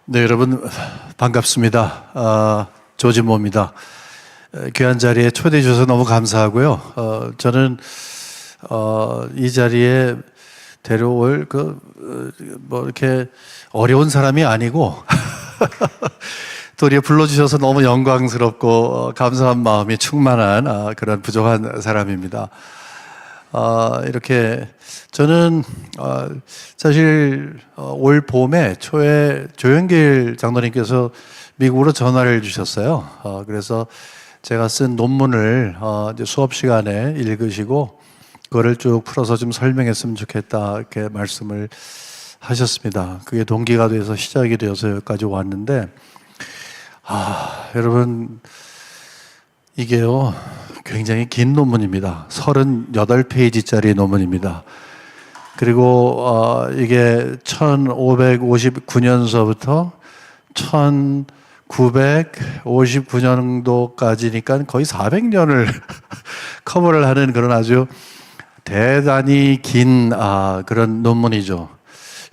네, 여러분 반갑습니다. 조진모입니다. 귀한 자리에 초대해 주셔서 너무 감사하고요. 저는 이 자리에 데려올 뭐 이렇게 어려운 사람이 아니고 또 이렇게 불러주셔서 너무 영광스럽고 감사한 마음이 충만한 그런 부족한 사람입니다. 이렇게 저는 사실 올 봄에 초에 조영길 장로님께서 미국으로 전화를 주셨어요. 그래서 제가 쓴 논문을 이제 수업 시간에 읽으시고 그거를 쭉 풀어서 좀 설명했으면 좋겠다 이렇게 말씀을 하셨습니다. 그게 동기가 돼서 시작이 되어서 여기까지 왔는데 여러분 이게요 굉장히 긴 논문입니다. 38페이지짜리 논문입니다. 그리고 이게 1559년서부터 1959년도까지니까 거의 400년을 커버를 하는 그런 아주 대단히 긴 그런 논문이죠.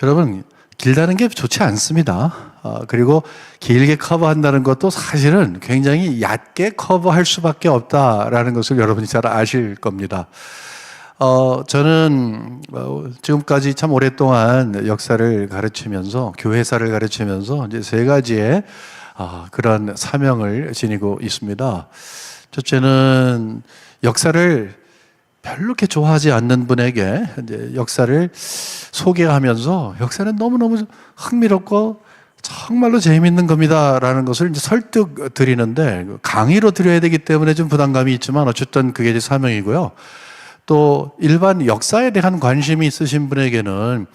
여러분 길다는 게 좋지 않습니다. 그리고 길게 커버한다는 것도 사실은 굉장히 얕게 커버할 수밖에 없다라는 것을 여러분이 잘 아실 겁니다. 저는 지금까지 참 오랫동안 역사를 가르치면서 교회사를 가르치면서 이제 세 가지의 그런 사명을 지니고 있습니다. 첫째는 역사를 별로 그렇게 좋아하지 않는 분에게 이제 역사를 소개하면서 역사는 너무너무 흥미롭고 정말로 재미있는 겁니다라는 것을 이제 설득 드리는데 강의로 드려야 되기 때문에 좀 부담감이 있지만 어쨌든 그게 이제 사명이고요. 또 일반 역사에 대한 관심이 있으신 분에게는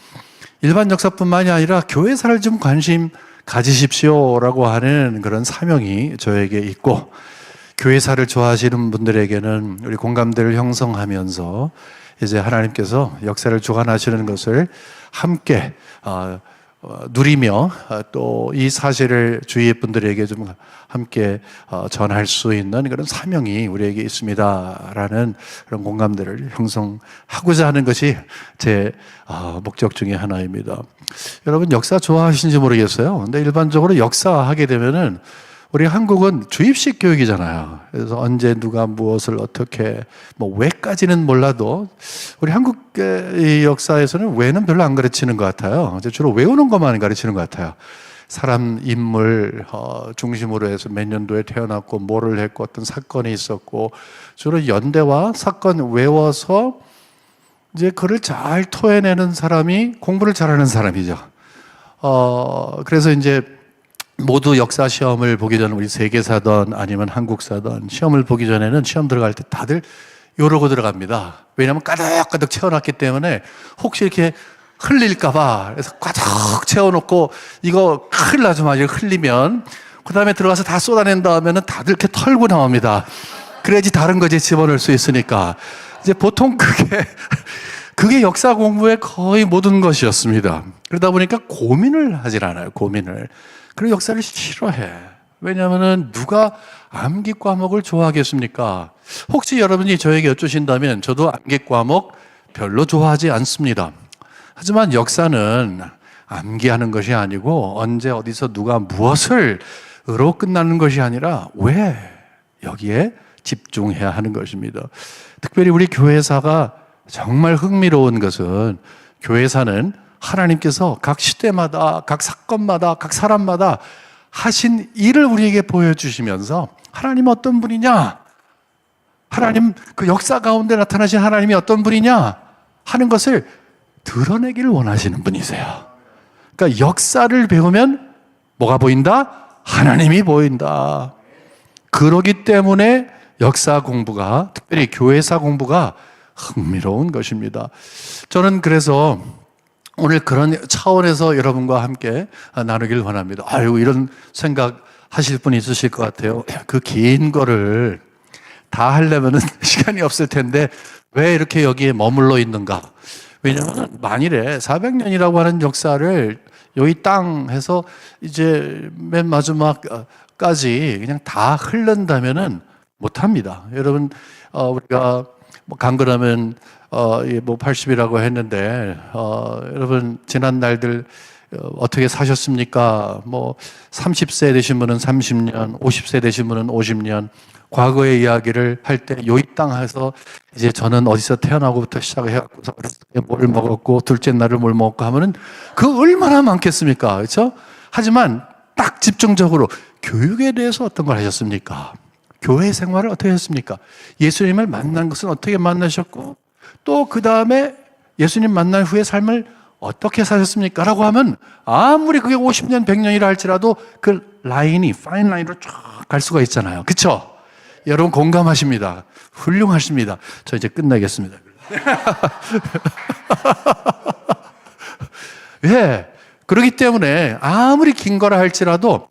일반 역사뿐만이 아니라 교회사를 좀 관심 가지십시오라고 하는 그런 사명이 저에게 있고 교회사를 좋아하시는 분들에게는 우리 공감대를 형성하면서 이제 하나님께서 역사를 주관하시는 것을 함께 누리며 또 이 사실을 주위의 분들에게 좀 함께 전할 수 있는 그런 사명이 우리에게 있습니다라는 그런 공감대를 형성하고자 하는 것이 제 목적 중에 하나입니다. 여러분 역사 좋아하시는지 모르겠어요. 근데 일반적으로 역사하게 되면은 우리 한국은 주입식 교육이잖아요. 그래서 언제 누가 무엇을 어떻게 뭐 왜까지는 몰라도 우리 한국의 역사에서는 왜는 별로 안 가르치는 것 같아요. 주로 외우는 것만 가르치는 것 같아요. 사람 인물 중심으로 해서 몇 년도에 태어났고 뭐를 했고 어떤 사건이 있었고 주로 연대와 사건 외워서 이제 그를 잘 토해내는 사람이 공부를 잘하는 사람이죠. 그래서 이제 모두 역사 시험을 보기 전에 우리 세계사든 아니면 한국사든 시험을 보기 전에는 시험 들어갈 때 다들 이러고 들어갑니다. 왜냐하면 가득가득 채워놨기 때문에 혹시 이렇게 흘릴까봐 그래서 가득 채워놓고 이거 큰일 나죠. 만약에 흘리면 그 다음에 들어가서 다 쏟아낸 다음에는 다들 이렇게 털고 나옵니다. 그래야지 다른 거에 집어넣을 수 있으니까 이제 보통 그게 역사 공부의 거의 모든 것이었습니다. 그러다 보니까 고민을 하질 않아요. 고민을. 그리고 역사를 싫어해. 왜냐하면 누가 암기 과목을 좋아하겠습니까? 혹시 여러분이 저에게 여쭈신다면 저도 암기 과목 별로 좋아하지 않습니다. 하지만 역사는 암기하는 것이 아니고 언제 어디서 누가 무엇을 으로 끝나는 것이 아니라 왜 여기에 집중해야 하는 것입니다. 특별히 우리 교회사가 정말 흥미로운 것은 교회사는 하나님께서 각 시대마다 각 사건마다 각 사람마다 하신 일을 우리에게 보여주시면서 하나님 어떤 분이냐, 하나님 그 역사 가운데 나타나신 하나님이 어떤 분이냐 하는 것을 드러내기를 원하시는 분이세요. 그러니까 역사를 배우면 뭐가 보인다? 하나님이 보인다. 그러기 때문에 역사 공부가 특별히 교회사 공부가 흥미로운 것입니다. 저는 그래서 오늘 그런 차원에서 여러분과 함께 나누길 원합니다. 이런 생각 하실 분이 있으실 것 같아요. 그 긴 거를 다 하려면은 시간이 없을 텐데 왜 이렇게 여기에 머물러 있는가? 왜냐하면 만일에 400년이라고 하는 역사를 여기 땅에서 이제 맨 마지막까지 그냥 다 흐른다면은 못합니다. 여러분, 우리가 간거라면 뭐 80이라고 했는데 여러분 지난 날들 어떻게 사셨습니까? 뭐 30세 되신 분은 30년, 50세 되신 분은 50년. 과거의 이야기를 할 때 요이 땅에서 이제 저는 어디서 태어나고부터 시작해갖고 뭘 먹었고 둘째 날을 뭘 먹고 하면은 그 얼마나 많겠습니까? 그렇죠? 하지만 딱 집중적으로 교육에 대해서 어떤 걸 하셨습니까? 교회 생활을 어떻게 했습니까? 예수님을 만난 것은 어떻게 만나셨고 또 그 다음에 예수님 만난 후의 삶을 어떻게 사셨습니까? 라고 하면 아무리 그게 50년, 100년이라 할지라도 그 라인이 파인 라인으로 쫙 갈 수가 있잖아요. 그렇죠? 여러분 공감하십니다. 훌륭하십니다. 저 이제 끝나겠습니다. 예. 그렇기 때문에 아무리 긴 거라 할지라도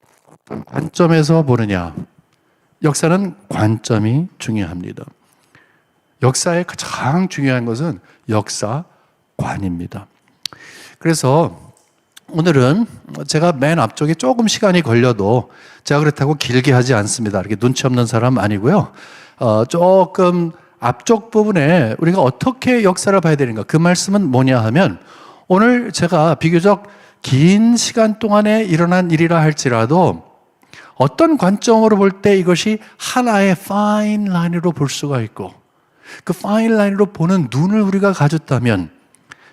관점에서 보느냐. 역사는 관점이 중요합니다. 역사의 가장 중요한 것은 역사관입니다. 그래서 오늘은 제가 맨 앞쪽에 조금 시간이 걸려도 제가 그렇다고 길게 하지 않습니다. 이렇게 눈치 없는 사람 아니고요. 조금 앞쪽 부분에 우리가 어떻게 역사를 봐야 되는가. 그 말씀은 뭐냐 하면 오늘 제가 비교적 긴 시간 동안에 일어난 일이라 할지라도 어떤 관점으로 볼 때 이것이 하나의 파인 라인으로 볼 수가 있고 그 파인 라인으로 보는 눈을 우리가 가졌다면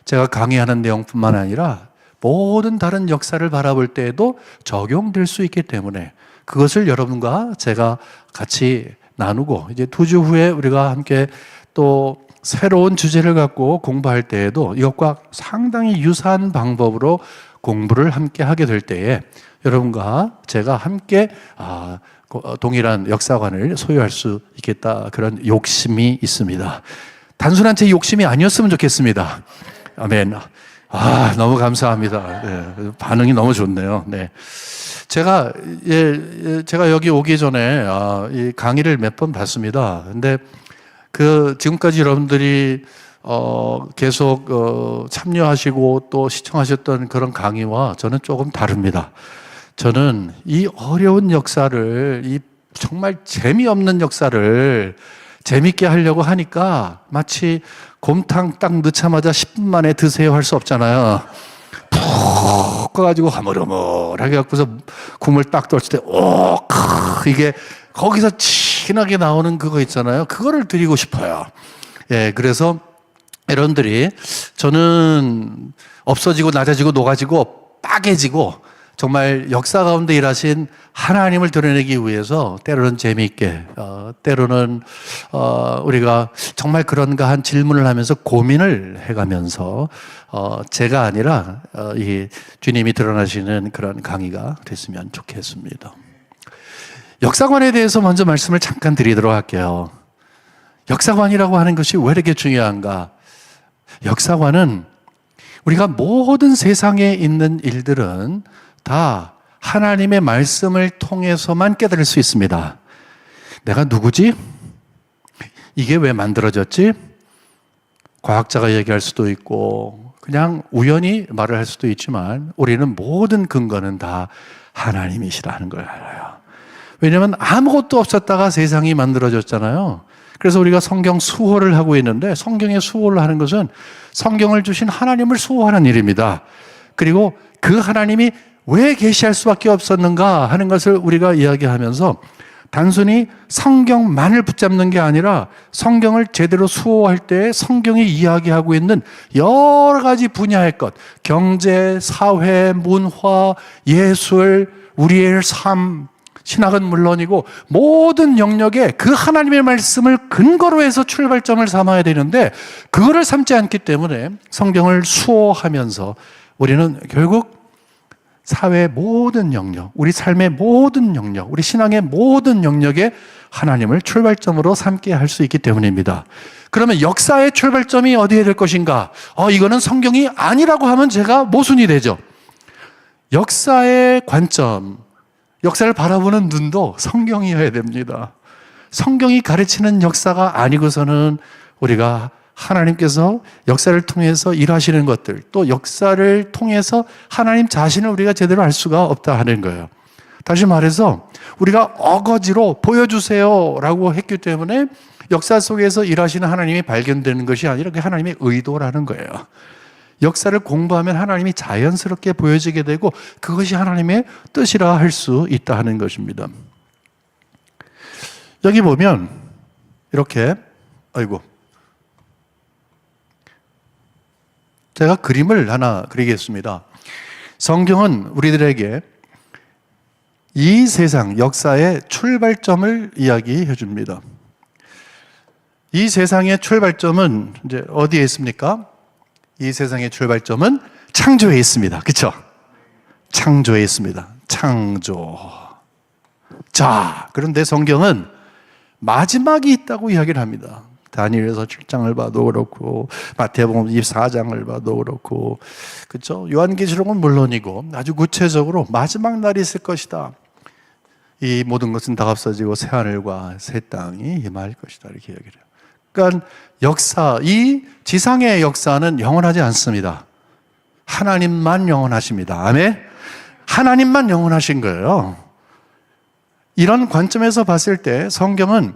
제가 강의하는 내용뿐만 아니라 모든 다른 역사를 바라볼 때에도 적용될 수 있기 때문에 그것을 여러분과 제가 같이 나누고 이제 2주 후에 우리가 함께 또 새로운 주제를 갖고 공부할 때에도 이것과 상당히 유사한 방법으로 공부를 함께 하게 될 때에 여러분과 제가 함께 동일한 역사관을 소유할 수 있겠다 그런 욕심이 있습니다. 단순한 제 욕심이 아니었으면 좋겠습니다. 아멘. 너무 감사합니다. 네, 반응이 너무 좋네요. 네. 제가 여기 오기 전에 이 강의를 몇 번 봤습니다. 근데 지금까지 여러분들이 계속 참여하시고 또 시청하셨던 그런 강의와 저는 조금 다릅니다. 저는 이 어려운 역사를, 이 정말 재미없는 역사를 재밌게 하려고 하니까 마치 곰탕 딱 넣자마자 10분 만에 드세요 할 수 없잖아요. 푹 가가지고 허물허물하게 갖고서 국물 딱 떨칠 때, 이게 거기서 진하게 나오는 그거 있잖아요. 그거를 드리고 싶어요. 예, 그래서 여러분들이 저는 없어지고 낮아지고 녹아지고 빠개지고 정말 역사 가운데 일하신 하나님을 드러내기 위해서 때로는 재미있게 때로는 우리가 정말 그런가 한 질문을 하면서 고민을 해가면서 제가 아니라 이 주님이 드러나시는 그런 강의가 됐으면 좋겠습니다. 역사관에 대해서 먼저 말씀을 잠깐 드리도록 할게요. 역사관이라고 하는 것이 왜 이렇게 중요한가? 역사관은 우리가 모든 세상에 있는 일들은 다 하나님의 말씀을 통해서만 깨달을 수 있습니다. 내가 누구지? 이게 왜 만들어졌지? 과학자가 얘기할 수도 있고 그냥 우연히 말을 할 수도 있지만 우리는 모든 근거는 다 하나님이시라는 걸 알아요. 왜냐하면 아무것도 없었다가 세상이 만들어졌잖아요. 그래서 우리가 성경 수호를 하고 있는데 성경의 수호를 하는 것은 성경을 주신 하나님을 수호하는 일입니다. 그리고 그 하나님이 왜 계시할 수밖에 없었는가 하는 것을 우리가 이야기하면서 단순히 성경만을 붙잡는 게 아니라 성경을 제대로 수호할 때 성경이 이야기하고 있는 여러 가지 분야의 것, 경제, 사회, 문화, 예술, 우리의 삶, 신학은 물론이고 모든 영역에 그 하나님의 말씀을 근거로 해서 출발점을 삼아야 되는데 그거를 삼지 않기 때문에 성경을 수호하면서 우리는 결국 사회의 모든 영역, 우리 삶의 모든 영역, 우리 신앙의 모든 영역에 하나님을 출발점으로 삼게 할 수 있기 때문입니다. 그러면 역사의 출발점이 어디에 될 것인가? 이거는 성경이 아니라고 하면 제가 모순이 되죠. 역사의 관점, 역사를 바라보는 눈도 성경이어야 됩니다. 성경이 가르치는 역사가 아니고서는 우리가 하나님께서 역사를 통해서 일하시는 것들, 또 역사를 통해서 하나님 자신을 우리가 제대로 알 수가 없다 하는 거예요. 다시 말해서 우리가 어거지로 보여주세요 라고 했기 때문에 역사 속에서 일하시는 하나님이 발견되는 것이 아니라 그 하나님의 의도라는 거예요. 역사를 공부하면 하나님이 자연스럽게 보여지게 되고 그것이 하나님의 뜻이라 할 수 있다 하는 것입니다. 여기 보면 이렇게 제가 그림을 하나 그리겠습니다. 성경은 우리들에게 이 세상 역사의 출발점을 이야기해 줍니다. 이 세상의 출발점은 이제 어디에 있습니까? 이 세상의 출발점은 창조에 있습니다. 그렇죠? 창조에 있습니다. 창조. 자, 그런데 성경은 마지막이 있다고 이야기를 합니다. 다니엘서 7장을 봐도 그렇고 마태복음 24장을 봐도 그렇고 그렇죠? 요한계시록은 물론이고 아주 구체적으로 마지막 날이 있을 것이다. 이 모든 것은 다 없어지고 새 하늘과 새 땅이 임할 것이다 이렇게 이야기를 해요. 그러니까 역사, 이 지상의 역사는 영원하지 않습니다. 하나님만 영원하십니다. 아멘? 하나님만 영원하신 거예요. 이런 관점에서 봤을 때 성경은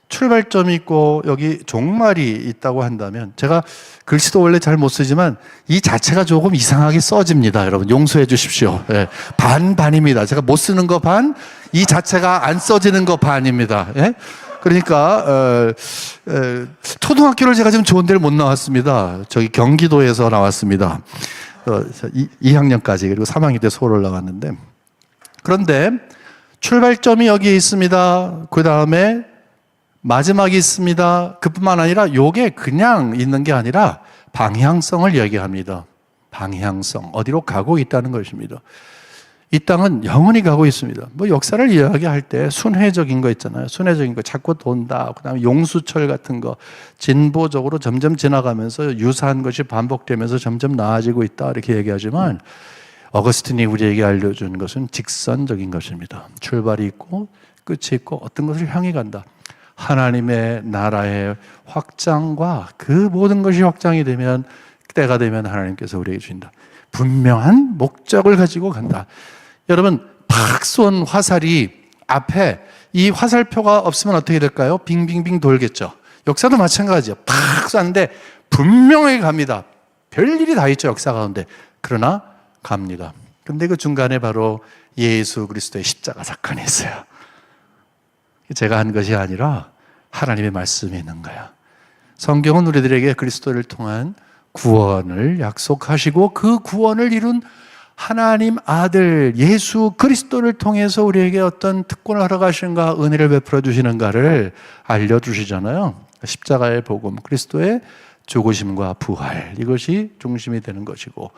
출발점이 있고 여기 종말이 있다고 한다면, 제가 글씨도 원래 잘 못 쓰지만 이 자체가 조금 이상하게 써집니다. 여러분 용서해 주십시오. 예, 반입니다. 제가 못 쓰는 거 반, 이 자체가 안 써지는 거 반입니다. 예? 그러니까 초등학교를 제가 지금 좋은 데를 못 나왔습니다. 저기 경기도에서 나왔습니다. 2학년까지 그리고 3학년 때 서울 올라갔는데, 그런데 출발점이 여기에 있습니다. 그 다음에 마지막이 있습니다. 그뿐만 아니라 요게 그냥 있는 게 아니라 방향성을 이야기합니다. 방향성, 어디로 가고 있다는 것입니다. 이 땅은 영원히 가고 있습니다. 뭐 역사를 이야기할 때 순회적인 거 있잖아요. 순회적인 거 자꾸 돈다. 그다음에 용수철 같은 거 진보적으로 점점 지나가면서 유사한 것이 반복되면서 점점 나아지고 있다 이렇게 얘기하지만, 어거스틴이 우리에게 알려준 것은 직선적인 것입니다. 출발이 있고 끝이 있고 어떤 것을 향해 간다. 하나님의 나라의 확장과 그 모든 것이 확장이 되면, 때가 되면 하나님께서 우리에게 주신다. 분명한 목적을 가지고 간다. 여러분, 팍 쏜 화살이 앞에 이 화살표가 없으면 어떻게 될까요? 빙빙빙 돌겠죠. 역사도 마찬가지죠. 팍 쐈는데 분명하게 갑니다. 별일이 다 있죠, 역사 가운데. 그러나 갑니다. 근데 그 중간에 바로 예수 그리스도의 십자가 사건이 있어요. 제가 한 것이 아니라 하나님의 말씀이 있는 거야. 성경은 우리들에게 그리스도를 통한 구원을 약속하시고 그 구원을 이룬 하나님 아들 예수 그리스도를 통해서 우리에게 어떤 특권을 허락하시는가, 은혜를 베풀어 주시는가를 알려주시잖아요. 십자가의 복음, 그리스도의 죽으심과 부활, 이것이 중심이 되는 것이고,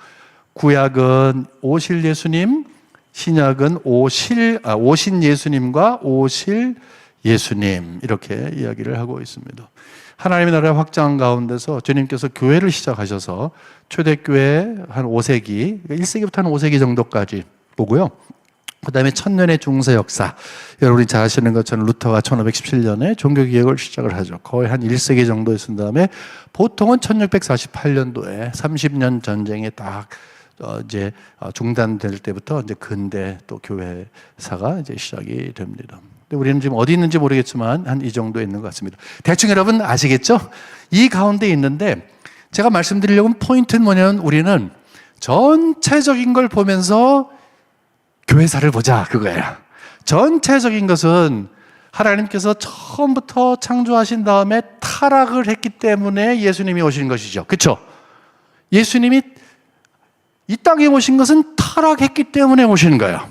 구약은 오실 예수님, 신약은 오신 예수님과 오실 예수님, 이렇게 이야기를 하고 있습니다. 하나님의 나라의 확장 가운데서 주님께서 교회를 시작하셔서 초대교회 한 5세기, 1세기부터 한 5세기 정도까지 보고요. 그 다음에 천년의 중세 역사, 여러분이 잘 아시는 것처럼 루터가 1517년에 종교개혁을 시작을 하죠. 거의 한 1세기 정도 있은 다음에 보통은 1648년도에 30년 전쟁에 딱 이제 중단될 때부터 이제 근대 또 교회사가 이제 시작이 됩니다. 근데 우리는 지금 어디 있는지 모르겠지만 한 이 정도에 있는 것 같습니다. 대충 여러분 아시겠죠? 이 가운데 있는데 제가 말씀드리려고 하는 포인트는 뭐냐면, 우리는 전체적인 걸 보면서 교회사를 보자, 그거예요. 전체적인 것은 하나님께서 처음부터 창조하신 다음에 타락을 했기 때문에 예수님이 오신 것이죠. 그렇죠? 예수님이 이 땅에 오신 것은 타락했기 때문에 오신 거예요.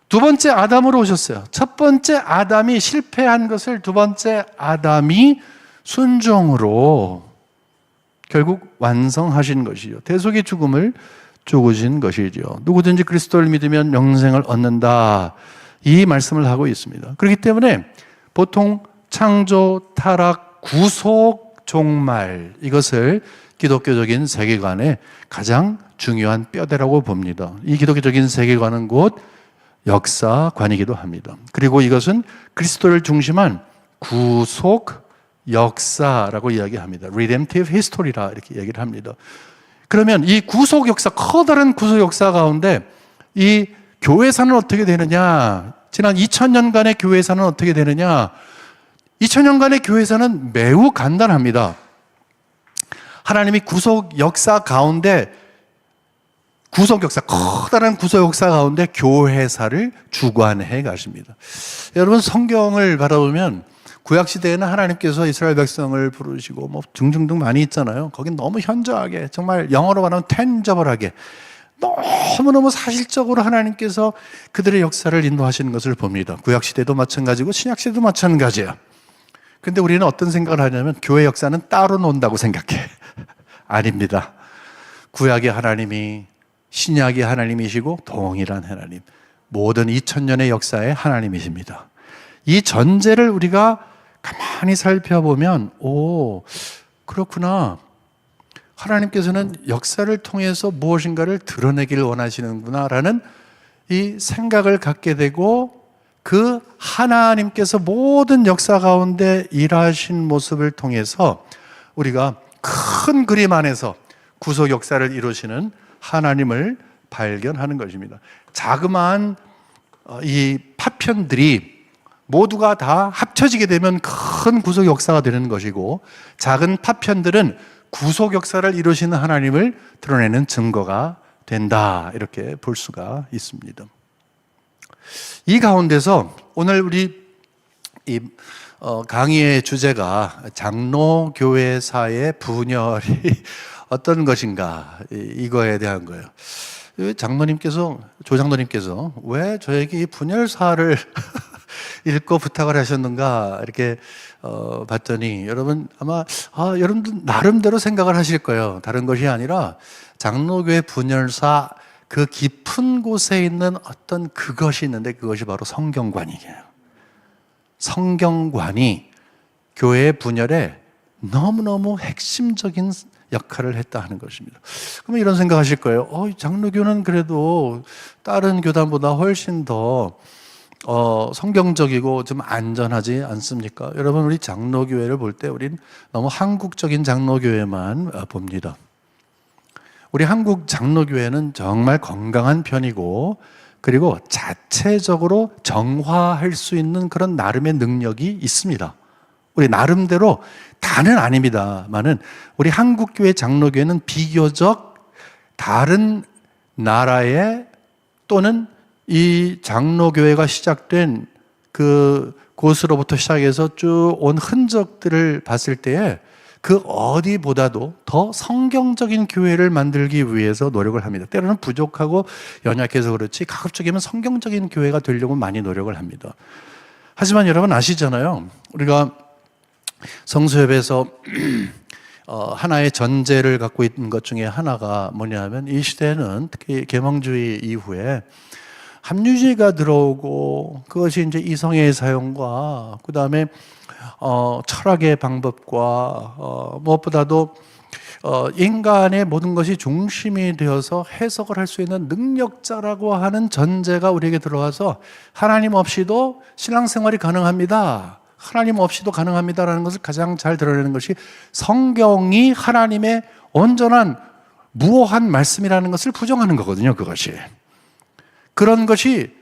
두 번째 아담으로 오셨어요. 첫 번째 아담이 실패한 것을 두 번째 아담이 순종으로 결국 완성하신 것이죠. 대속의 죽음을 죽으신 것이죠. 누구든지 그리스도를 믿으면 영생을 얻는다, 이 말씀을 하고 있습니다. 그렇기 때문에 보통 창조, 타락, 구속, 종말, 이것을 기독교적인 세계관의 가장 중요한 뼈대라고 봅니다. 이 기독교적인 세계관은 곧 역사관이기도 합니다. 그리고 이것은 그리스도를 중심한 구속 역사라고 이야기합니다. Redemptive History라 이렇게 얘기를 합니다. 그러면 이 구속 역사, 커다란 구속 역사 가운데 이 교회사는 어떻게 되느냐? 지난 2000년간의 교회사는 어떻게 되느냐? 2000년간의 교회사는 매우 간단합니다. 하나님이 구속 역사 가운데, 커다란 구속 역사 가운데 교회사를 주관해 가십니다. 여러분, 성경을 바라보면 구약시대에는 하나님께서 이스라엘 백성을 부르시고 뭐 등등등 많이 있잖아요. 거긴 너무 현저하게, 정말 영어로 말하면 tangible-하게, 너무너무 사실적으로 하나님께서 그들의 역사를 인도하시는 것을 봅니다. 구약시대도 마찬가지고 신약시대도 마찬가지예요. 근데 우리는 어떤 생각을 하냐면 교회 역사는 따로 논다고 생각해. 아닙니다. 구약의 하나님이 신약의 하나님이시고 동일한 하나님, 모든 2000년의 역사의 하나님이십니다. 이 전제를 우리가 가만히 살펴보면, 오, 그렇구나, 하나님께서는 역사를 통해서 무엇인가를 드러내기를 원하시는구나라는 이 생각을 갖게 되고, 그 하나님께서 모든 역사 가운데 일하신 모습을 통해서 우리가 큰 그림 안에서 구속 역사를 이루시는 하나님을 발견하는 것입니다. 자그마한 이 파편들이 모두가 다 합쳐지게 되면 큰 구속 역사가 되는 것이고, 작은 파편들은 구속 역사를 이루시는 하나님을 드러내는 증거가 된다, 이렇게 볼 수가 있습니다. 이 가운데서 오늘 우리 이 강의의 주제가 장로교회사의 분열이 어떤 것인가, 이거에 대한 거예요. 조장로님께서 왜 저에게 이 분열사를 읽고 부탁을 하셨는가, 이렇게 봤더니, 여러분 아마 여러분들 나름대로 생각을 하실 거예요. 다른 것이 아니라 장로교회 분열사 그 깊은 곳에 있는 어떤 그것이 있는데, 그것이 바로 성경관이에요. 성경관이 교회의 분열에 너무너무 핵심적인 역할을 했다 하는 것입니다. 그러면 이런 생각하실 거예요. 장로교는 그래도 다른 교단보다 훨씬 더 성경적이고 좀 안전하지 않습니까? 여러분, 우리 장로교회를 볼 때 우린 너무 한국적인 장로교회만 봅니다. 우리 한국 장로교회는 정말 건강한 편이고, 그리고 자체적으로 정화할 수 있는 그런 나름의 능력이 있습니다. 우리 나름대로, 다는 아닙니다만은 우리 한국교회 장로교회는 비교적 다른 나라의, 또는 이 장로교회가 시작된 그 곳으로부터 시작해서 쭉 온 흔적들을 봤을 때에 그 어디보다도 더 성경적인 교회를 만들기 위해서 노력을 합니다. 때로는 부족하고 연약해서 그렇지 가급적이면 성경적인 교회가 되려고 많이 노력을 합니다. 하지만 여러분 아시잖아요. 우리가 성수협에서 하나의 전제를 갖고 있는 것 중에 하나가 뭐냐면, 이 시대는 특히 계몽주의 이후에 합리주의가 들어오고, 그것이 이제 이성의 사용과 그 다음에 철학의 방법과 무엇보다도 인간의 모든 것이 중심이 되어서 해석을 할 수 있는 능력자라고 하는 전제가 우리에게 들어와서 하나님 없이도 신앙생활이 가능합니다, 하나님 없이도 가능합니다라는 것을 가장 잘 드러내는 것이 성경이 하나님의 온전한 무오한 말씀이라는 것을 부정하는 거거든요. 그것이, 그런 것이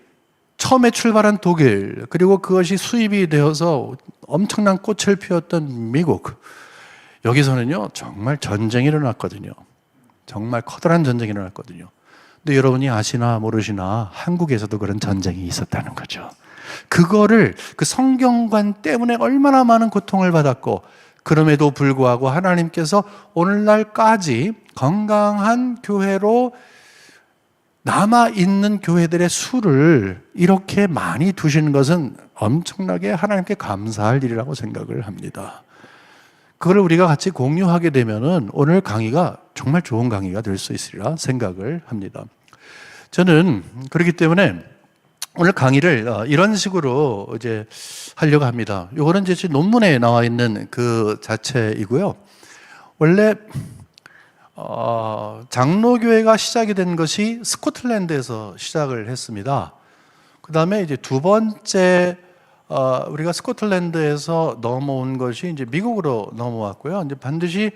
처음에 출발한 독일, 그리고 그것이 수입이 되어서 엄청난 꽃을 피웠던 미국, 여기서는요 정말 전쟁이 일어났거든요. 정말 커다란 전쟁이 일어났거든요. 근데 여러분이 아시나 모르시나 한국에서도 그런 전쟁이 있었다는 거죠. 그거를, 그 성경관 때문에 얼마나 많은 고통을 받았고, 그럼에도 불구하고 하나님께서 오늘날까지 건강한 교회로 남아있는 교회들의 수를 이렇게 많이 두시는 것은 엄청나게 하나님께 감사할 일이라고 생각을 합니다. 그걸 우리가 같이 공유하게 되면은 오늘 강의가 정말 좋은 강의가 될 수 있으리라 생각을 합니다. 저는 그렇기 때문에 오늘 강의를 이런 식으로 이제 하려고 합니다. 이거는 이제 논문에 나와 있는 그 자체이고요. 원래 장로교회가 시작이 된 것이 스코틀랜드에서 시작을 했습니다. 그 다음에 이제 두 번째 우리가 스코틀랜드에서 넘어온 것이 이제 미국으로 넘어왔고요. 이제 반드시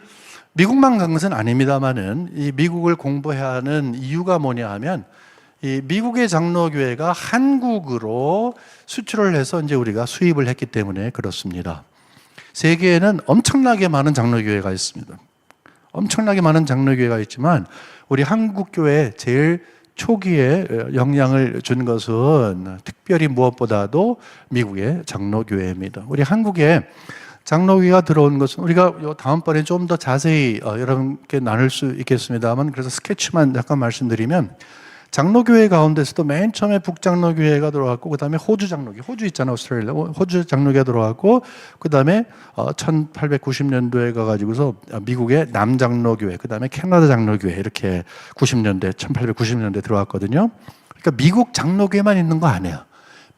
미국만 간 것은 아닙니다만은 이 미국을 공부해야 하는 이유가 뭐냐 하면, 이 미국의 장로교회가 한국으로 수출을 해서 이제 우리가 수입을 했기 때문에 그렇습니다. 세계에는 엄청나게 많은 장로교회가 있습니다. 엄청나게 많은 장로교회가 있지만 우리 한국 교회 제일 초기에 영향을 준 것은 특별히 무엇보다도 미국의 장로교회입니다. 우리 한국에 장로교회가 들어온 것은 우리가 다음번에 좀 더 자세히 여러분께 나눌 수 있겠습니다만, 그래서 스케치만 잠깐 말씀드리면, 장로교회 가운데서도 맨 처음에 북장로교회가 들어왔고, 그 다음에 호주 장로교회, 호주 있잖아요, 오스트레일리아. 호주 장로교회가 들어왔고, 그 다음에 1890년도에 가가지고서 미국의 남장로교회, 그 다음에 캐나다 장로교회, 이렇게 1890년대 들어왔거든요. 그러니까 미국 장로교회만 있는 거 아니에요.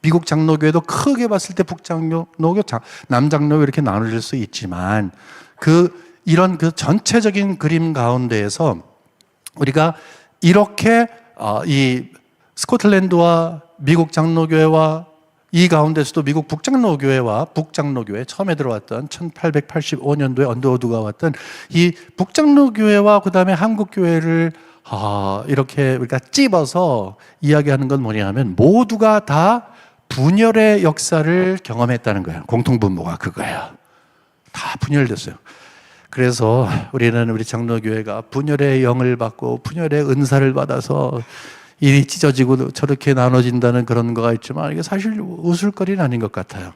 미국 장로교회도 크게 봤을 때 북장로교, 남장로교 이렇게 나눌 수 있지만, 이런 전체적인 그림 가운데에서 우리가 이렇게 이 스코틀랜드와 미국 장로교회와 이 가운데서도 미국 북장로교회와 북장로교회, 처음에 들어왔던 1885년도에 언더우드가 왔던 이 북장로교회와 그 다음에 한국교회를 이렇게 우리가 찝어서 이야기하는 건 뭐냐면, 모두가 다 분열의 역사를 경험했다는 거예요. 공통분모가 그거예요. 다 분열됐어요. 그래서 우리는 우리 장로교회가 분열의 영을 받고 분열의 은사를 받아서 일이 찢어지고 저렇게 나눠진다는 그런 거가 있지만, 이게 사실 웃을거리는 아닌 것 같아요.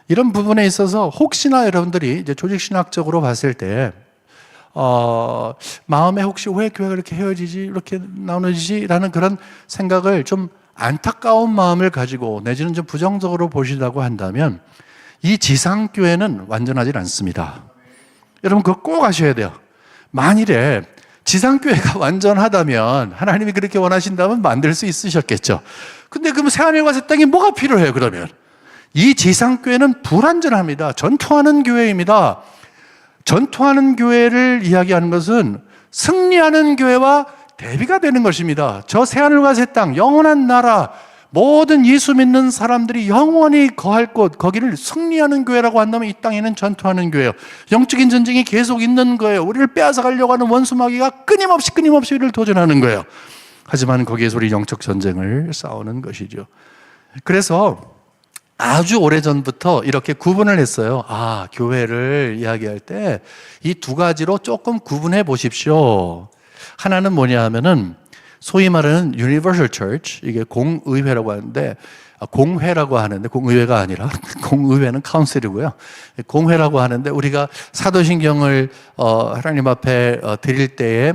이런 부분에 있어서 혹시나 여러분들이 이제 조직신학적으로 봤을 때 마음에 혹시 왜 교회가 이렇게 헤어지지, 이렇게 나눠지지라는 그런 생각을, 좀 안타까운 마음을 가지고 내지는 좀 부정적으로 보시다고 한다면, 이 지상교회는 완전하지 않습니다. 여러분 그거 꼭 아셔야 돼요. 만일에 지상교회가 완전하다면, 하나님이 그렇게 원하신다면 만들 수 있으셨겠죠. 근데 그럼 새하늘과 새 땅이 뭐가 필요해요? 그러면 이 지상교회는 불완전합니다. 전투하는 교회입니다. 전투하는 교회를 이야기하는 것은 승리하는 교회와 대비가 되는 것입니다. 저 새하늘과 새 땅, 영원한 나라, 모든 예수 믿는 사람들이 영원히 거할 곳, 거기를 승리하는 교회라고 한다면 이 땅에는 전투하는 교회예요. 영적인 전쟁이 계속 있는 거예요. 우리를 빼앗아 가려고 하는 원수 마귀가 끊임없이 우리를 도전하는 거예요. 하지만 거기에서 우리 영적 전쟁을 싸우는 것이죠. 그래서 아주 오래전부터 이렇게 구분을 했어요. 교회를 이야기할 때 이 두 가지로 조금 구분해 보십시오. 하나는 뭐냐 하면은 소위 말하는 Universal Church, 이게 공의회라고 하는데, 공회라고 하는데, 공의회가 아니라 공의회는 카운슬이고요. 공회라고 하는데, 우리가 사도신경을 하나님 앞에 드릴 때에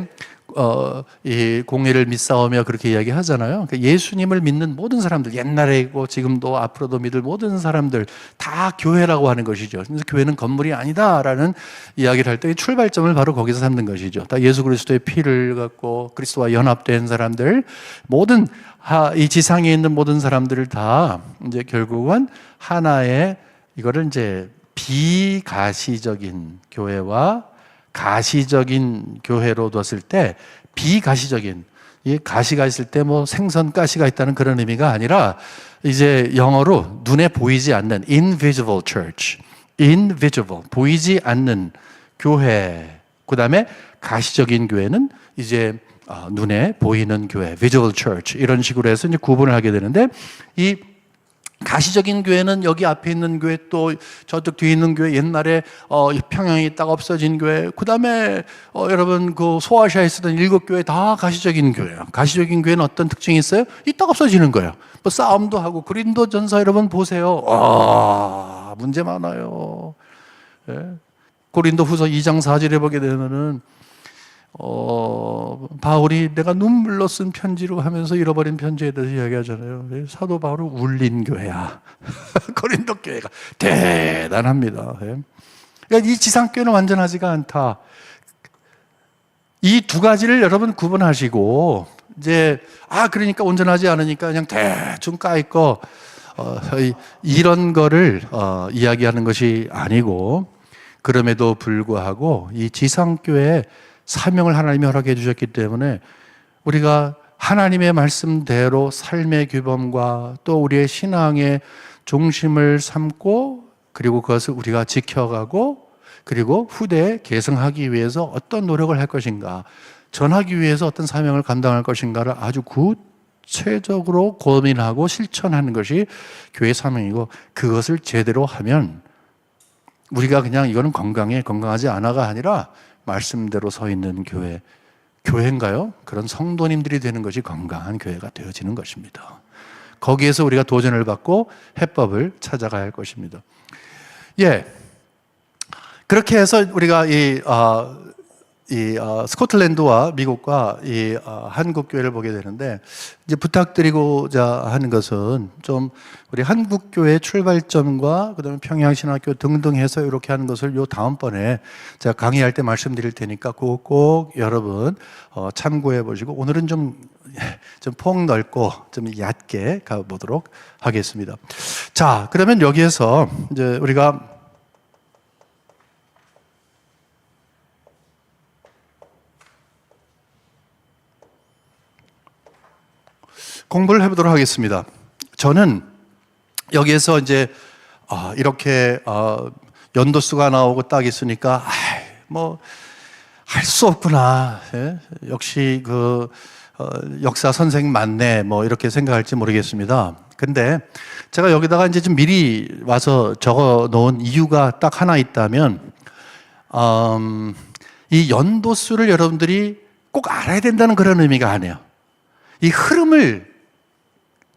이 공의를 믿사오며 그렇게 이야기하잖아요. 그러니까 예수님을 믿는 모든 사람들, 옛날에고 지금도 앞으로도 믿을 모든 사람들 다 교회라고 하는 것이죠. 그래서 교회는 건물이 아니다라는 이야기를 할 때 출발점을 바로 거기서 삼는 것이죠. 다 예수 그리스도의 피를 갖고 그리스도와 연합된 사람들, 모든 이 지상에 있는 모든 사람들을 다 이제 결국은 하나의, 이거를 이제 비가시적인 교회와 가시적인 교회로 뒀을 때, 비가시적인, 이 가시가 있을 때 뭐 생선 가시가 있다는 그런 의미가 아니라, 이제 영어로 눈에 보이지 않는 invisible church, invisible, 보이지 않는 교회. 그 다음에 가시적인 교회는 이제 눈에 보이는 교회, visible church, 이런 식으로 해서 이제 구분을 하게 되는데, 이 가시적인 교회는 여기 앞에 있는 교회, 또 저쪽 뒤에 있는 교회, 옛날에 평양에 있다가 없어진 교회, 그 다음에 여러분 그 소아시아에 쓰던 7교회 다 가시적인 교회예요. 가시적인 교회는 어떤 특징이 있어요? 이따가 없어지는 거예요. 뭐 싸움도 하고. 고린도 전서 여러분 보세요. 문제 많아요. 예. 고린도 후서 2장 4절에 보게 되면은 바울이 내가 눈물로 쓴 편지로 하면서 잃어버린 편지에 대해서 이야기하잖아요. 사도 바울은 울린 교회야. 고린도 교회가 대단합니다. 그러니까 이 지상교회는 완전하지가 않다. 이 두 가지를 여러분 구분하시고, 이제 그러니까 온전하지 않으니까 그냥 대충 까있고 이런 거를 이야기하는 것이 아니고, 그럼에도 불구하고 이 지상교회에 사명을 하나님이 허락해 주셨기 때문에 우리가 하나님의 말씀대로 삶의 규범과 또 우리의 신앙의 중심을 삼고, 그리고 그것을 우리가 지켜가고, 그리고 후대에 계승하기 위해서 어떤 노력을 할 것인가, 전하기 위해서 어떤 사명을 감당할 것인가를 아주 구체적으로 고민하고 실천하는 것이 교회 사명이고, 그것을 제대로 하면 우리가 그냥 이거는 건강해, 건강하지 않아가 아니라 말씀대로 서 있는 교회. 교회인가요? 그런 성도님들이 되는 것이 건강한 교회가 되어지는 것입니다. 거기에서 우리가 도전을 받고 해법을 찾아가야 할 것입니다. 예. 그렇게 해서 우리가 스코틀랜드와 미국과 한국 교회를 보게 되는데, 이제 부탁드리고자 하는 것은 좀 우리 한국 교회 출발점과 그다음에 평양신학교 등등 해서 이렇게 하는 것을 요 다음번에 제가 강의할 때 말씀드릴 테니까 그거 꼭 여러분 참고해 보시고, 오늘은 좀 폭넓고 좀 얕게 가보도록 하겠습니다. 자, 그러면 여기에서 이제 우리가 공부를 해보도록 하겠습니다. 저는 여기에서 이제 이렇게 연도수가 나오고 딱 있으니까 뭐 할 수 없구나. 예? 역시 그 역사 선생 맞네. 뭐 이렇게 생각할지 모르겠습니다. 근데 제가 여기다가 이제 좀 미리 와서 적어 놓은 이유가 딱 하나 있다면, 이 연도수를 여러분들이 꼭 알아야 된다는 그런 의미가 아니에요. 이 흐름을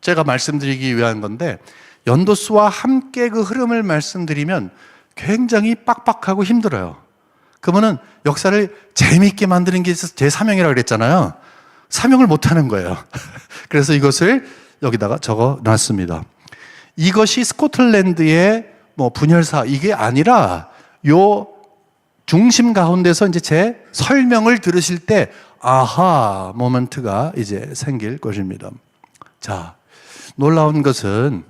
제가 말씀드리기 위한 건데, 연도수와 함께 그 흐름을 말씀드리면 굉장히 빡빡하고 힘들어요. 그러면은 역사를 재미있게 만드는 게 제 사명이라고 그랬잖아요. 사명을 못하는 거예요. 그래서 이것을 여기다가 적어 놨습니다. 이것이 스코틀랜드의 뭐 분열사 이게 아니라 요 중심 가운데서 이제 제 설명을 들으실 때 아하 모멘트가 이제 생길 것입니다. 자, 놀라운 것은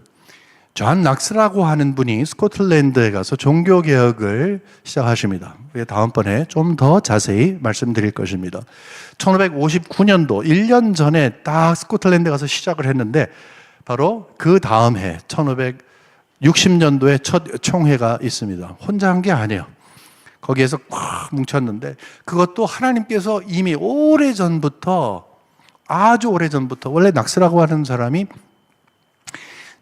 존 낙스라고 하는 분이 스코틀랜드에 가서 종교개혁을 시작하십니다. 다음번에 좀 더 자세히 말씀드릴 것입니다. 1559년도 1년 전에 딱 스코틀랜드에 가서 시작을 했는데, 바로 그 다음 해 1560년도에 첫 총회가 있습니다. 혼자 한 게 아니에요. 거기에서 꽉 뭉쳤는데, 그것도 하나님께서 이미 오래전부터, 아주 오래전부터, 원래 낙스라고 하는 사람이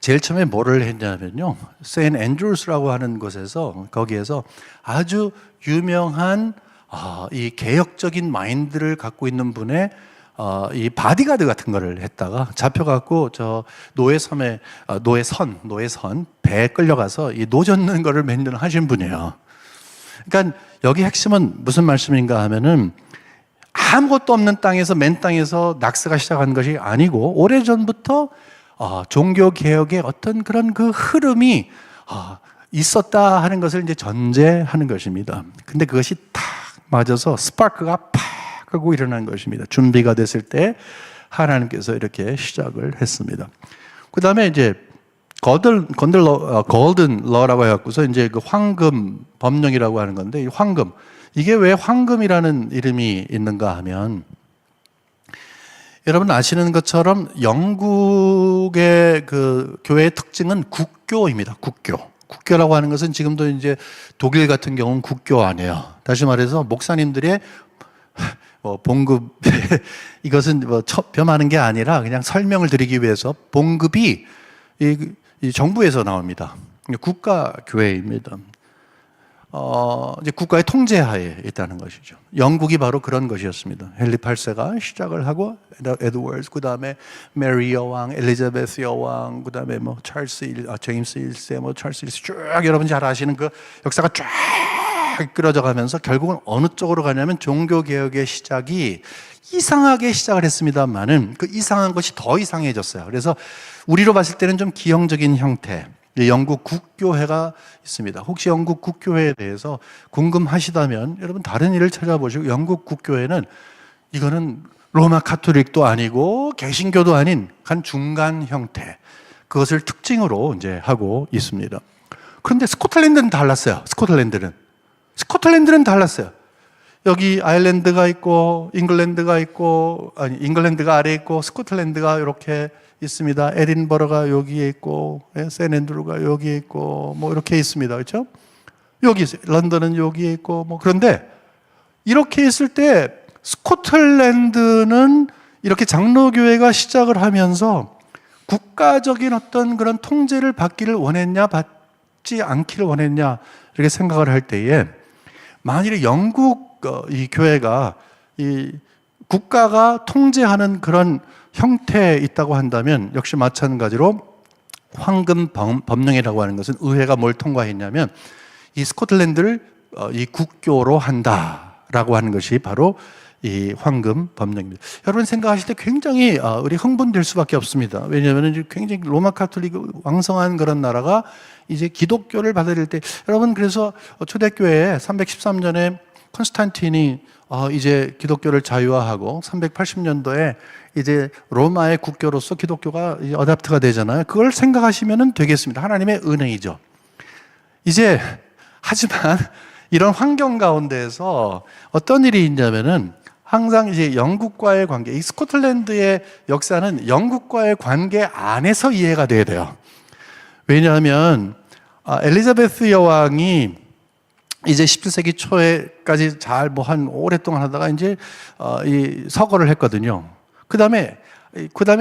제일 처음에 뭐를 했냐면요, 세인 앤드루스라고 하는 곳에서, 거기에서 아주 유명한 이 개혁적인 마인드를 갖고 있는 분의 이 바디가드 같은 거를 했다가 잡혀갖고 저 노예섬에 노예선 배에 끌려가서 이 노젓는 거를 몇 년 하신 분이에요. 그러니까 여기 핵심은 무슨 말씀인가 하면은, 아무것도 없는 땅에서, 맨 땅에서 낙스가 시작한 것이 아니고 오래전부터 종교 개혁의 어떤 그런 그 흐름이 있었다 하는 것을 이제 전제하는 것입니다. 근데 그것이 탁 맞아서 스파크가 팍 하고 일어난 것입니다. 준비가 됐을 때 하나님께서 이렇게 시작을 했습니다. 그 다음에 이제 골든 러라고 해갖고서 이제 그 황금 법령이라고 하는 건데, 이 황금, 이게 왜 황금이라는 이름이 있는가 하면, 여러분 아시는 것처럼 영국의 그 교회의 특징은 국교입니다. 국교라고 하는 것은 지금도 이제 독일 같은 경우는 국교 아니에요. 다시 말해서 목사님들의 봉급, 이것은 뭐 첩렴하는 게 아니라 그냥 설명을 드리기 위해서, 봉급이 이 정부에서 나옵니다. 국가교회입니다. 이제 국가의 통제하에 있다는 것이죠. 영국이 바로 그런 것이었습니다. 헨리 8세가 시작을 하고, 에드워드, 그 다음에 메리 여왕, 엘리자베스 여왕, 그 다음에 뭐 제임스 1세, 뭐 찰스 1세, 쭉 여러분 잘 아시는 그 역사가 쫙 끌어져 가면서 결국은 어느 쪽으로 가냐면 종교개혁의 시작이 이상하게 시작을 했습니다만은 그 이상한 것이 더 이상해졌어요. 그래서 우리로 봤을 때는 좀 기형적인 형태, 영국 국교회가 있습니다. 혹시 영국 국교회에 대해서 궁금하시다면 여러분 다른 일을 찾아보시고, 영국 국교회는 이거는 로마 카톨릭도 아니고 개신교도 아닌 한 중간 형태, 그것을 특징으로 이제 하고 있습니다. 그런데 스코틀랜드는 달랐어요. 스코틀랜드는 달랐어요. 여기 아일랜드가 있고 잉글랜드가 있고, 아니 잉글랜드가 아래에 있고 스코틀랜드가 이렇게 있습니다. 에딘버러가 여기에 있고, 샌 앤드루가 여기에 있고, 뭐 이렇게 있습니다. 그렇죠? 여기 런던은 여기에 있고, 뭐 그런데 이렇게 있을 때 스코틀랜드는 이렇게 장로교회가 시작을 하면서 국가적인 어떤 그런 통제를 받기를 원했냐, 받지 않기를 원했냐, 이렇게 생각을 할 때에 만일에 영국 이 교회가 이 국가가 통제하는 그런 형태에 있다고 한다면 역시 마찬가지로 황금 법령이라고 하는 것은 의회가 뭘 통과했냐면 이 스코틀랜드를 이 국교로 한다라고 하는 것이 바로 이 황금 법령입니다. 여러분 생각하실 때 굉장히 우리 흥분될 수밖에 없습니다. 왜냐하면 굉장히 로마 카톨릭 왕성한 그런 나라가 이제 기독교를 받아들일 때 여러분 그래서 초대교회에 313년에 콘스탄틴이 이제 기독교를 자유화하고 380년도에 이제 로마의 국교로서 기독교가 어답트가 되잖아요. 그걸 생각하시면 되겠습니다. 하나님의 은혜이죠. 이제 하지만 이런 환경 가운데에서 어떤 일이 있냐면은 항상 이제 영국과의 관계, 이 스코틀랜드의 역사는 영국과의 관계 안에서 이해가 돼야 돼요. 왜냐하면 엘리자베스 여왕이 이제 17세기 초에까지 잘 뭐 한 오랫동안 하다가 이제 이 서거를 했거든요. 그다음에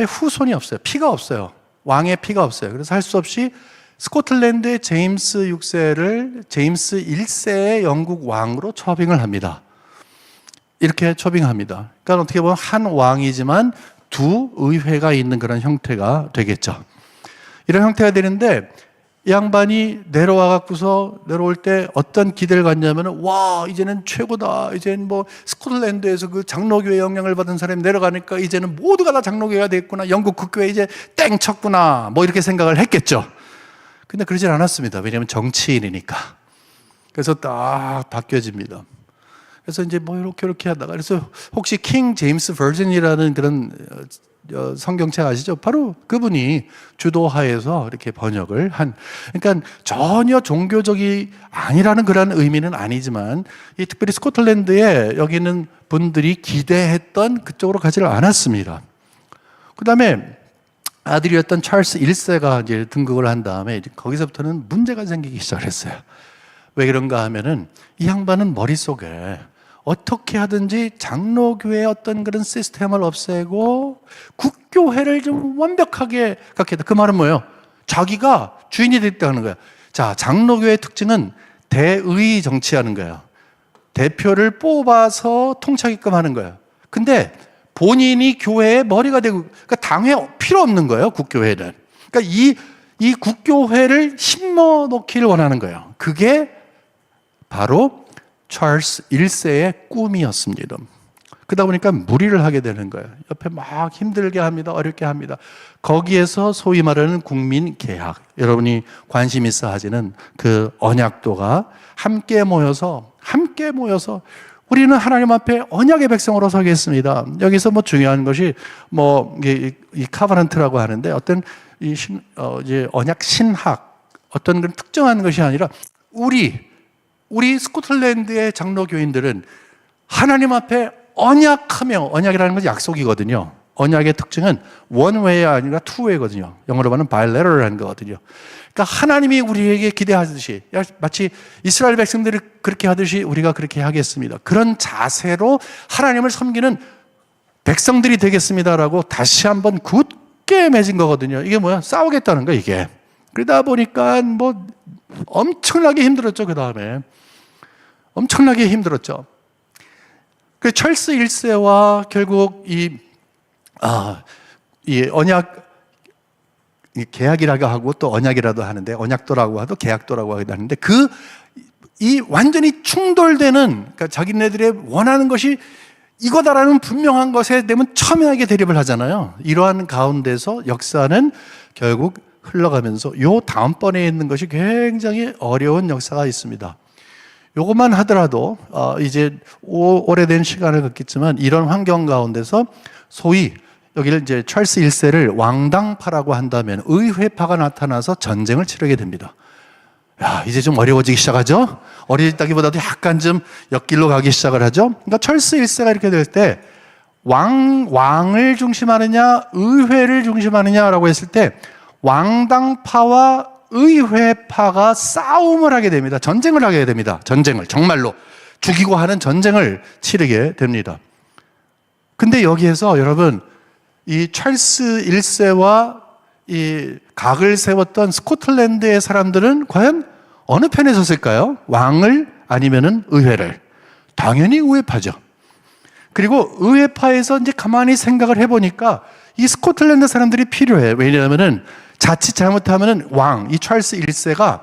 후손이 없어요. 피가 없어요. 왕의 피가 없어요. 그래서 할 수 없이 스코틀랜드의 제임스 6세를 제임스 1세의 영국 왕으로 초빙을 합니다. 이렇게 초빙합니다. 그러니까 어떻게 보면 한 왕이지만 두 의회가 있는 그런 형태가 되겠죠. 이런 형태가 되는데 이 양반이 내려올 때 어떤 기대를 갖냐면은 와 이제는 최고다. 이제는 뭐 스코틀랜드에서 그 장로교회 영향을 받은 사람이 내려가니까 이제는 모두가 다 장로교회가 됐구나. 영국 국교회 이제 땡 쳤구나. 뭐 이렇게 생각을 했겠죠. 근데 그러진 않았습니다. 왜냐하면 정치인이니까. 그래서 딱 바뀌어집니다. 그래서 이제 뭐 이렇게 하다가 그래서 혹시 킹 제임스 버전이라는 그런 성경책 아시죠? 바로 그분이 주도하에서 이렇게 번역을 한. 그러니까 전혀 종교적이 아니라는 그런 의미는 아니지만 이 특별히 스코틀랜드에 여기 있는 분들이 기대했던 그쪽으로 가지를 않았습니다. 그 다음에 아들이었던 찰스 1세가 이제 등극을 한 다음에 이제 거기서부터는 문제가 생기기 시작했어요. 왜 그런가 하면은 이 양반은 머릿속에 어떻게 하든지 장로교회의 어떤 그런 시스템을 없애고 국교회를 좀 완벽하게 갖게 했다. 그 말은 뭐예요? 자기가 주인이 됐다는 거예요. 자, 장로교회의 특징은 대의 정치하는 거예요. 대표를 뽑아서 통치하게끔 하는 거예요. 근데 본인이 교회의 머리가 되고, 그러니까 당회 필요 없는 거예요, 국교회는. 그러니까 이 국교회를 심어 놓기를 원하는 거예요. 그게 바로 찰스 1세의 꿈이었습니다. 그러다 보니까 무리를 하게 되는 거예요. 옆에 막 힘들게 합니다. 어렵게 합니다. 거기에서 소위 말하는 국민개혁, 여러분이 관심 있어 하시는 그 언약도가 함께 모여서 우리는 하나님 앞에 언약의 백성으로 서겠습니다. 여기서 뭐 중요한 것이 뭐 이 카바넌트라고 하는데 어떤 이제 언약 신학 어떤 그런 특정한 것이 아니라 우리 스코틀랜드의 장로교인들은 하나님 앞에 언약하며, 언약이라는 것은 약속이거든요. 언약의 특징은 one way가 아니라 two way거든요. 영어로 말하면 bilateral한 거거든요. 그러니까 하나님이 우리에게 기대하듯이 마치 이스라엘 백성들이 그렇게 하듯이 우리가 그렇게 하겠습니다. 그런 자세로 하나님을 섬기는 백성들이 되겠습니다라고 다시 한번 굳게 맺은 거거든요. 이게 뭐야? 싸우겠다는 거야, 이게. 그러다 보니까 뭐 엄청나게 힘들었죠, 그 다음에. 엄청나게 힘들었죠. 그 찰스 1세와 결국 이 언약, 계약이라고 하고 또 언약이라도 하는데, 언약도라고 하도 계약도라고 하기도 하는데, 이 완전히 충돌되는, 그러니까 자기네들의 원하는 것이 이거다라는 분명한 것에 되면 첨예하게 대립을 하잖아요. 이러한 가운데서 역사는 결국 흘러가면서 요 다음번에 있는 것이 굉장히 어려운 역사가 있습니다. 요것만 하더라도 이제 오래된 시간을 갖겠지만 이런 환경 가운데서 소위 여기를 이제 찰스 1세를 왕당파라고 한다면 의회파가 나타나서 전쟁을 치르게 됩니다. 야, 이제 좀 어려워지기 시작하죠? 어려졌다기보다도 약간 좀 옆길로 가기 시작을 하죠? 그러니까 찰스 1세가 이렇게 될 때 왕을 중심하느냐, 의회를 중심하느냐라고 했을 때 왕당파와 의회파가 싸움을 하게 됩니다. 전쟁을 하게 됩니다. 전쟁을, 정말로 죽이고 하는 전쟁을 치르게 됩니다. 근데 여기에서 여러분, 이 찰스 1세와 이 각을 세웠던 스코틀랜드의 사람들은 과연 어느 편에 섰을까요? 왕을 아니면은 의회를? 당연히 의회파죠. 그리고 의회파에서 이제 가만히 생각을 해보니까 이 스코틀랜드 사람들이 필요해. 왜냐하면은 자칫 잘못하면은 이 찰스 1세가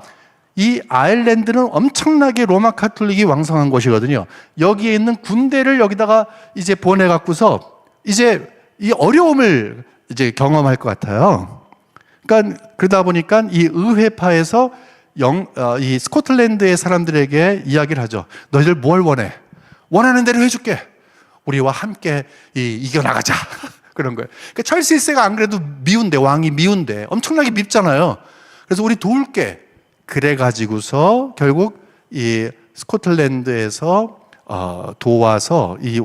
이 아일랜드는 엄청나게 로마 카톨릭이 왕성한 곳이거든요. 여기에 있는 군대를 여기다가 이제 보내갖고서 이제 이 어려움을 이제 경험할 것 같아요. 그러니까 그러다 보니까 이 의회파에서 이 스코틀랜드의 사람들에게 이야기를 하죠. 너희들 뭘 원해? 원하는 대로 해줄게. 우리와 함께 이겨나가자. 그런 거예요. 그러니까 찰스 1세가 안 그래도 미운데, 왕이 미운데, 엄청나게 밉잖아요. 그래서 우리 도울게. 그래가지고서 결국 이 스코틀랜드에서 도와서 이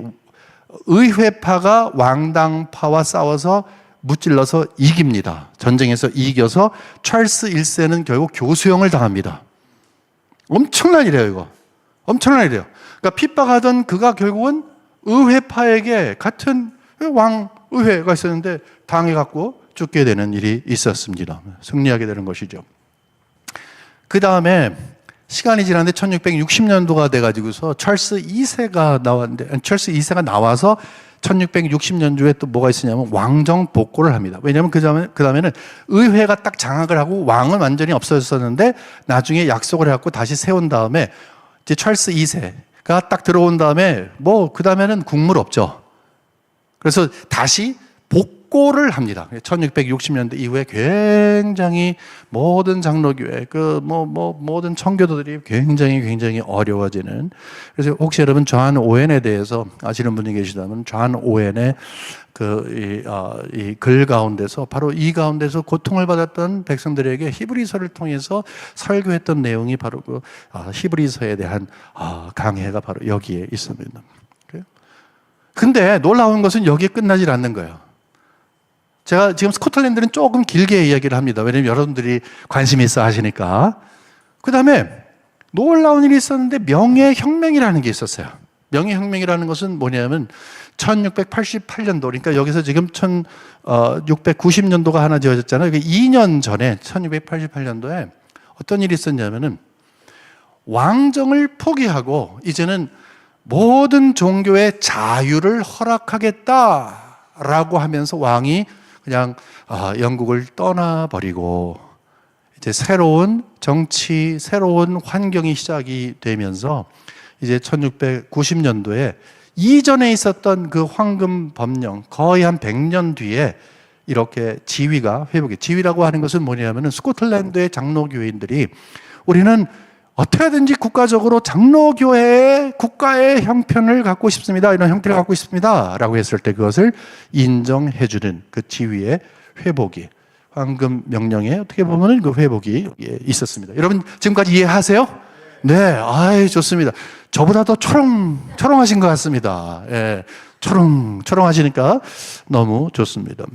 의회파가 왕당파와 싸워서 무찔러서 이깁니다. 전쟁에서 이겨서 찰스 1세는 결국 교수형을 당합니다. 엄청난 일이에요, 이거. 엄청난 일이에요. 그러니까 핍박하던 그가 결국은 의회파에게 같은 왕의회가 있었는데 당해갖고 죽게 되는 일이 있었습니다. 승리하게 되는 것이죠. 그 다음에 시간이 지났는데 1660년도가 돼가지고서 찰스 2세가 나왔는데, 찰스 2세가 나와서 1660년도에 또 뭐가 있었냐면 왕정 복고를 합니다. 왜냐하면 그 다음에는 의회가 딱 장악을 하고 왕은 완전히 없어졌었는데 나중에 약속을 해갖고 다시 세운 다음에 이제 찰스 2세가 딱 들어온 다음에 그 다음에는 국물 없죠. 그래서 다시 복고를 합니다. 1660년대 이후에 굉장히 모든 장로교회, 모든 청교도들이 굉장히 어려워지는. 그래서 혹시 여러분 존 오웬에 대해서 아시는 분이 계시다면 존 오웬의 이 글 가운데서 바로 이 가운데서 고통을 받았던 백성들에게 히브리서를 통해서 설교했던 내용이 바로 그 히브리서에 대한 강해가 바로 여기에 있습니다. 근데 놀라운 것은 여기에 끝나질 않는 거예요. 제가 지금 스코틀랜드는 조금 길게 이야기를 합니다. 왜냐하면 여러분들이 관심이 있어 하시니까. 그 다음에 놀라운 일이 있었는데 명예혁명이라는 게 있었어요. 명예혁명이라는 것은 뭐냐면 1688년도, 그러니까 여기서 지금 1690년도가 하나 지어졌잖아요. 2년 전에 1688년도에 어떤 일이 있었냐면은 왕정을 포기하고 이제는 모든 종교의 자유를 허락하겠다라고 하면서 왕이 그냥 영국을 떠나버리고 이제 새로운 정치, 새로운 환경이 시작이 되면서 이제 1690년도에 이전에 있었던 그 황금 법령 거의 한 100년 뒤에 이렇게 지위라고 하는 것은 뭐냐면은 스코틀랜드의 장로교인들이 우리는 어떻게 하든지 국가적으로 장로교회의 국가의 형편을 갖고 싶습니다. 이런 형태를 갖고 싶습니다. 라고 했을 때 그것을 인정해주는 그 지위의 회복이, 황금 명령에 어떻게 보면 그 회복이 있었습니다. 여러분 지금까지 이해하세요? 네, 좋습니다. 저보다 더 초롱하신 것 같습니다. 예, 초롱하시니까 너무 좋습니다.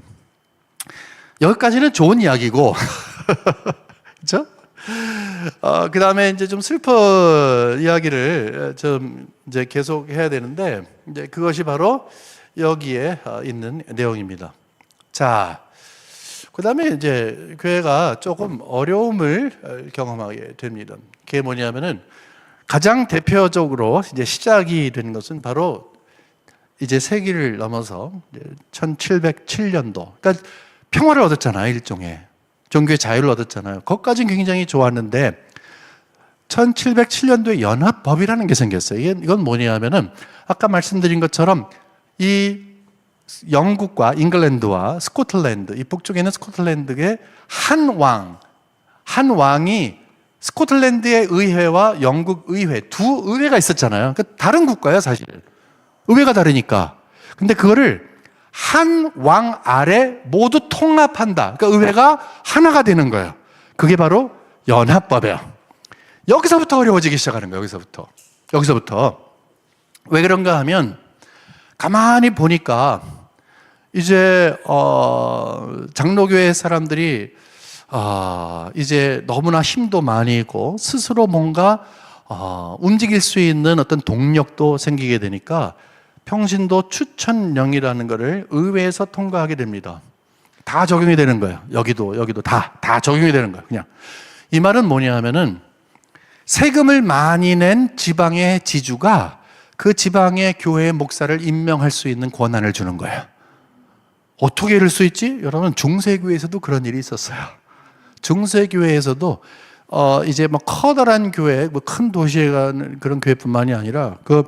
여기까지는 좋은 이야기고, 그렇죠? 그 다음에 이제 좀 슬픈 이야기를 좀 이제 계속 해야 되는데, 이제 그것이 바로 여기에 있는 내용입니다. 자, 그 다음에 이제 교회가 조금 어려움을 경험하게 됩니다. 그게 뭐냐면은 가장 대표적으로 이제 시작이 된 것은 바로 이제 세기를 넘어서 1707년도. 그러니까 평화를 얻었잖아요, 일종의. 종교의 자유를 얻었잖아요. 그것까지는 굉장히 좋았는데 1707년도에 연합법이라는 게 생겼어요. 이건 뭐냐면은 아까 말씀드린 것처럼 이 영국과 잉글랜드와 스코틀랜드, 이 북쪽에 있는 스코틀랜드의 한 왕이 스코틀랜드의 의회와 영국 의회, 두 의회가 있었잖아요. 그러니까 다른 국가예요, 사실. 의회가 다르니까. 근데 그거를 한 왕 아래 모두 통합한다. 그러니까 의회가 하나가 되는 거예요. 그게 바로 연합법이에요. 여기서부터 어려워지기 시작하는 거예요. 여기서부터. 왜 그런가 하면 가만히 보니까 이제 장로교회 사람들이 이제 너무나 힘도 많이 있고 스스로 뭔가 움직일 수 있는 어떤 동력도 생기게 되니까 평신도 추천령이라는 것을 의회에서 통과하게 됩니다. 다 적용이 되는 거예요. 여기도 다 적용이 되는 거예요. 그냥 이 말은 뭐냐 하면은 세금을 많이 낸 지방의 지주가 그 지방의 교회 목사를 임명할 수 있는 권한을 주는 거예요. 어떻게 이럴 수 있지? 여러분, 중세교회에서도 그런 일이 있었어요. 중세교회에서도 이제 막 커다란 교회, 뭐 큰 도시에 가는 그런 교회뿐만이 아니라 그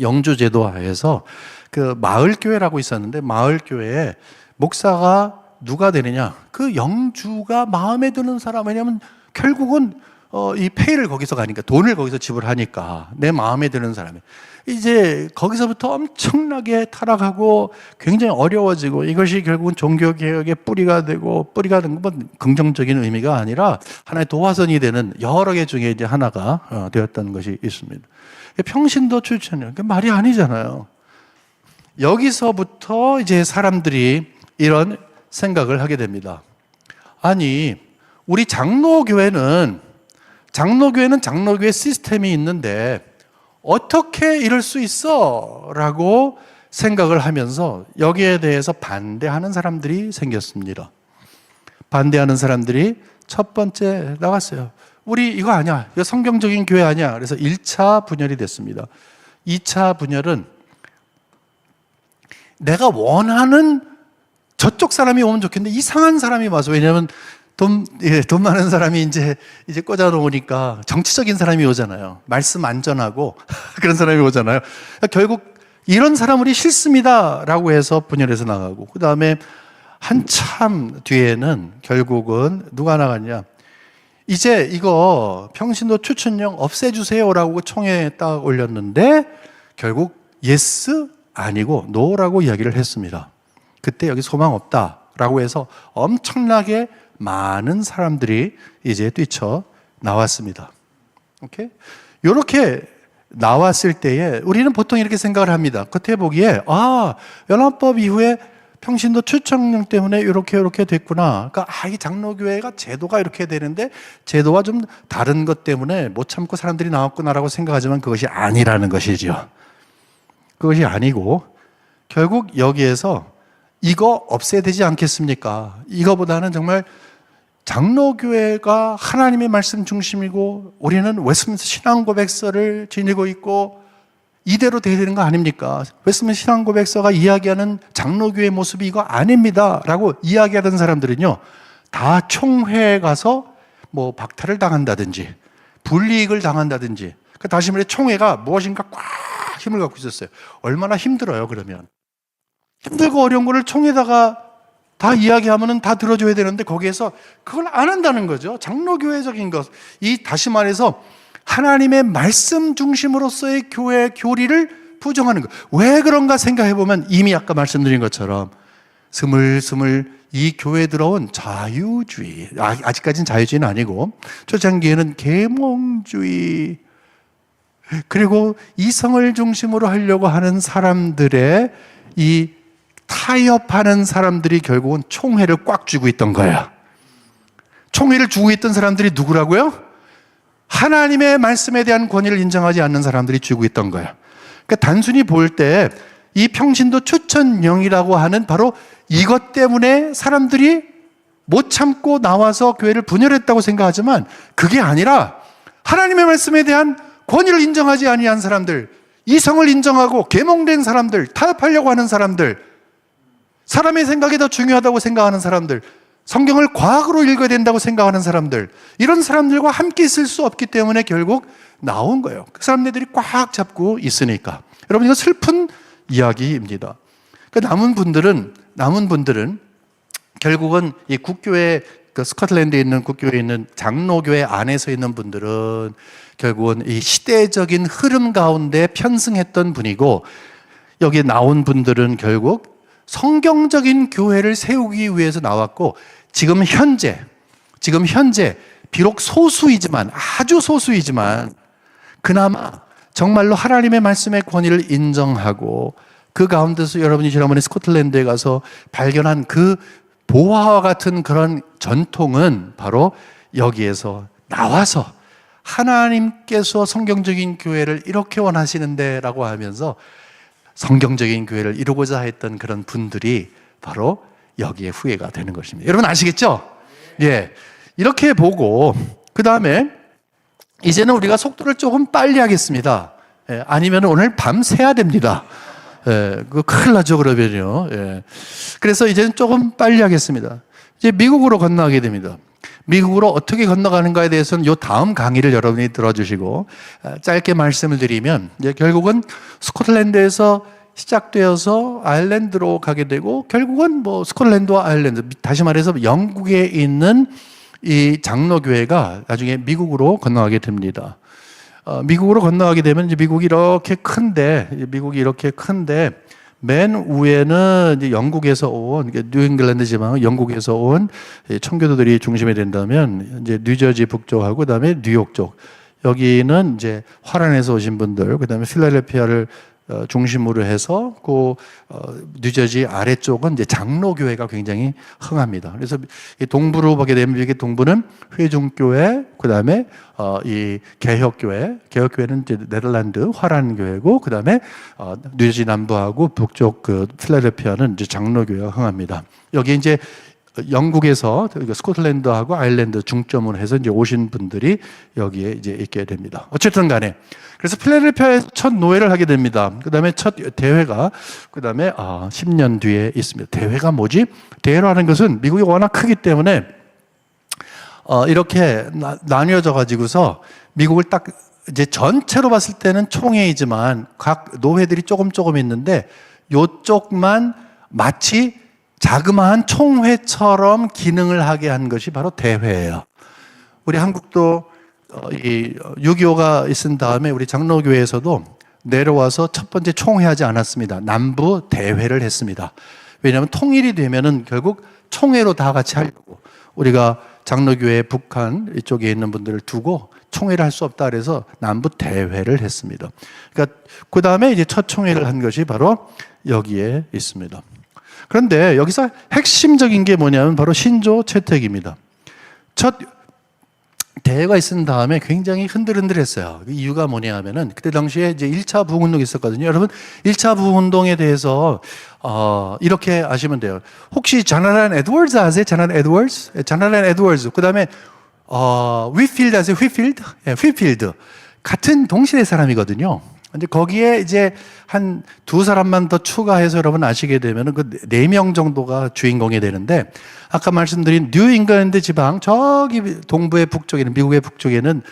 영주제도 하에서 그 마을교회라고 있었는데, 마을교회에 목사가 누가 되느냐? 그 영주가 마음에 드는 사람, 왜냐면 결국은 이 페이를 거기서 가니까, 돈을 거기서 지불하니까 내 마음에 드는 사람이 이제 거기서부터 엄청나게 타락하고 굉장히 어려워지고, 이것이 결국은 종교개혁의 뿌리가 되고, 뿌리가 된 건 긍정적인 의미가 아니라 하나의 도화선이 되는 여러 개 중에 이제 하나가 되었다는 것이 있습니다. 평신도 출천이요, 말이 아니잖아요. 여기서부터 이제 사람들이 이런 생각을 하게 됩니다. 아니, 우리 장로교회는 장로교회 시스템이 있는데 어떻게 이럴 수 있어? 라고 생각을 하면서 여기에 대해서 반대하는 사람들이 생겼습니다. 반대하는 사람들이 첫 번째 나왔어요. 우리 이거 아니야. 이거 성경적인 교회 아니야. 그래서 1차 분열이 됐습니다. 2차 분열은 내가 원하는 저쪽 사람이 오면 좋겠는데 이상한 사람이 와서, 왜냐하면 돈 많은 사람이 이제 꽂아 놓으니까 정치적인 사람이 오잖아요. 말씀 안전하고 그런 사람이 오잖아요. 결국 이런 사람 우리 싫습니다 라고 해서 분열해서 나가고, 그 다음에 한참 뒤에는 결국은 누가 나갔냐, 이제 이거 평신도 추천령 없애주세요 라고 총회에 딱 올렸는데 결국 예스 아니고 노라고 이야기를 했습니다. 그때 여기 소망 없다 라고 해서 엄청나게 많은 사람들이 이제 뛰쳐 나왔습니다. 오케이? 이렇게 나왔을 때에 우리는 보통 이렇게 생각을 합니다. 겉에 보기에 연합법 이후에 평신도 추천령 때문에 이렇게 됐구나. 그러니까 이 장로교회가 제도가 이렇게 되는데 제도와 좀 다른 것 때문에 못 참고 사람들이 나왔구나라고 생각하지만 그것이 아니라는 것이죠. 그것이 아니고 결국 여기에서 이거 없애야 되지 않겠습니까? 이거보다는 정말 장로교회가 하나님의 말씀 중심이고 우리는 웨스민스터 신앙고백서를 지니고 있고 이대로 돼야 되는 거 아닙니까? 웨스민스터 신앙고백서가 이야기하는 장로교회 모습이 이거 아닙니다 라고 이야기하던 사람들은요, 다 총회에 가서 뭐 박탈을 당한다든지 불이익을 당한다든지, 다시 말해 총회가 무엇인가 꽉 힘을 갖고 있었어요. 얼마나 힘들어요. 그러면 힘들고 어려운 거를 총회에다가 다 이야기하면은 다 들어줘야 되는데 거기에서 그걸 안 한다는 거죠. 장로교회적인 것, 다시 말해서 하나님의 말씀 중심으로서의 교회 교리를 부정하는 것. 왜 그런가 생각해 보면 이미 아까 말씀드린 것처럼 스물스물 이 교회에 들어온 자유주의, 아직까지는 자유주의는 아니고 초창기에는 계몽주의, 그리고 이성을 중심으로 하려고 하는 사람들의 이 타협하는 사람들이 결국은 총회를 꽉 쥐고 있던 거예요. 총회를 쥐고 있던 사람들이 누구라고요? 하나님의 말씀에 대한 권위를 인정하지 않는 사람들이 쥐고 있던 거예요. 그러니까 단순히 볼 때 이 평신도 추천령이라고 하는 바로 이것 때문에 사람들이 못 참고 나와서 교회를 분열했다고 생각하지만 그게 아니라 하나님의 말씀에 대한 권위를 인정하지 아니한 사람들, 이성을 인정하고 계몽된 사람들, 타협하려고 하는 사람들, 사람의 생각이 더 중요하다고 생각하는 사람들, 성경을 과학으로 읽어야 된다고 생각하는 사람들, 이런 사람들과 함께 있을 수 없기 때문에 결국 나온 거예요. 그 사람들이 꽉 잡고 있으니까. 여러분, 이거 슬픈 이야기입니다. 그 남은 분들은 결국은 이 국교회, 그 스코틀랜드에 있는 국교회에 있는 장로교회 안에서 있는 분들은 결국은 이 시대적인 흐름 가운데 편승했던 분이고, 여기 나온 분들은 결국 성경적인 교회를 세우기 위해서 나왔고, 지금 현재 비록 소수이지만, 아주 소수이지만 그나마 정말로 하나님의 말씀의 권위를 인정하고 그 가운데서 여러분이 지난번에 스코틀랜드에 가서 발견한 그 보화와 같은 그런 전통은 바로 여기에서 나와서 하나님께서 성경적인 교회를 이렇게 원하시는데 라고 하면서 성경적인 교회를 이루고자 했던 그런 분들이 바로 여기에 후예가 되는 것입니다. 여러분 아시겠죠? 예. 이렇게 보고 그 다음에 이제는 우리가 속도를 조금 빨리 하겠습니다. 아니면 오늘 밤 새야 됩니다. 그거 큰일 나죠, 그러면요. 그래서 이제는 조금 빨리 하겠습니다. 이제 미국으로 건너가게 됩니다. 미국으로 어떻게 건너가는가에 대해서는 요 다음 강의를 여러분이 들어주시고, 짧게 말씀을 드리면, 이제 결국은 스코틀랜드에서 시작되어서 아일랜드로 가게 되고, 결국은 뭐 스코틀랜드와 아일랜드, 다시 말해서 영국에 있는 이 장로교회가 나중에 미국으로 건너가게 됩니다. 미국으로 건너가게 되면 이제 미국이 이렇게 큰데 맨 위에는 이제 영국에서 온, 뉴잉글랜드 지방은 영국에서 온 청교도들이 중심이 된다면, 이제 뉴저지 북쪽하고 그다음에 뉴욕 쪽, 여기는 이제 화란에서 오신 분들, 그다음에 필라델피아를 중심으로 해서 그 뉴저지 아래쪽은 이제 장로교회가 굉장히 흥합니다. 그래서 이 동부로 보게 되면, 이게 동부는 회중교회, 그다음에 이 개혁교회는 이제 네덜란드 화란교회고, 그다음에 뉴저지 남부하고 북쪽 그 필라델피아는 이제 장로교회가 흥합니다. 여기 이제 영국에서 스코틀랜드하고 아일랜드 중점으로 해서 이제 오신 분들이 여기에 이제 있게 됩니다. 어쨌든 간에 그래서 필라델피아에서 첫 노예를 하게 됩니다. 그 다음에 첫 대회가 그 다음에 10년 뒤에 있습니다. 대회가 뭐지? 대회라는 것은 미국이 워낙 크기 때문에 이렇게 나뉘어져 가지고서 미국을 딱 이제 전체로 봤을 때는 총회이지만 각 노회들이 조금 있는데 요쪽만 마치 자그마한 총회처럼 기능을 하게 한 것이 바로 대회예요. 우리 한국도 이 6.25가 있은 다음에 우리 장로교회에서도 내려와서 첫 번째 총회하지 않았습니다. 남부 대회를 했습니다. 왜냐하면 통일이 되면은 결국 총회로 다 같이 하려고, 우리가 장로교회 북한 이쪽에 있는 분들을 두고 총회를 할 수 없다 그래서 남부 대회를 했습니다. 그러니까 그 다음에 이제 첫 총회를 한 것이 바로 여기에 있습니다. 그런데 여기서 핵심적인 게 뭐냐면 바로 신조 채택입니다. 첫 대회가 있은 다음에 굉장히 흔들흔들했어요. 그 이유가 뭐냐 하면은 그때 당시에 이제 1차 부흥운동이 있었거든요. 여러분, 1차 부흥운동에 대해서 이렇게 아시면 돼요. 혹시 자나란 에드워즈 아세요? 자나란 에드워즈. 그다음에 위필드 아세요? 휘필드. 같은 동시대 사람이거든요. 근데 거기에 이제 한 두 사람만 더 추가해서 여러분 아시게 되면은 그 4명 정도가 주인공이 되는데, 아까 말씀드린 뉴잉글랜드 지방 저기 동부의 북쪽에는, 미국의 북쪽에는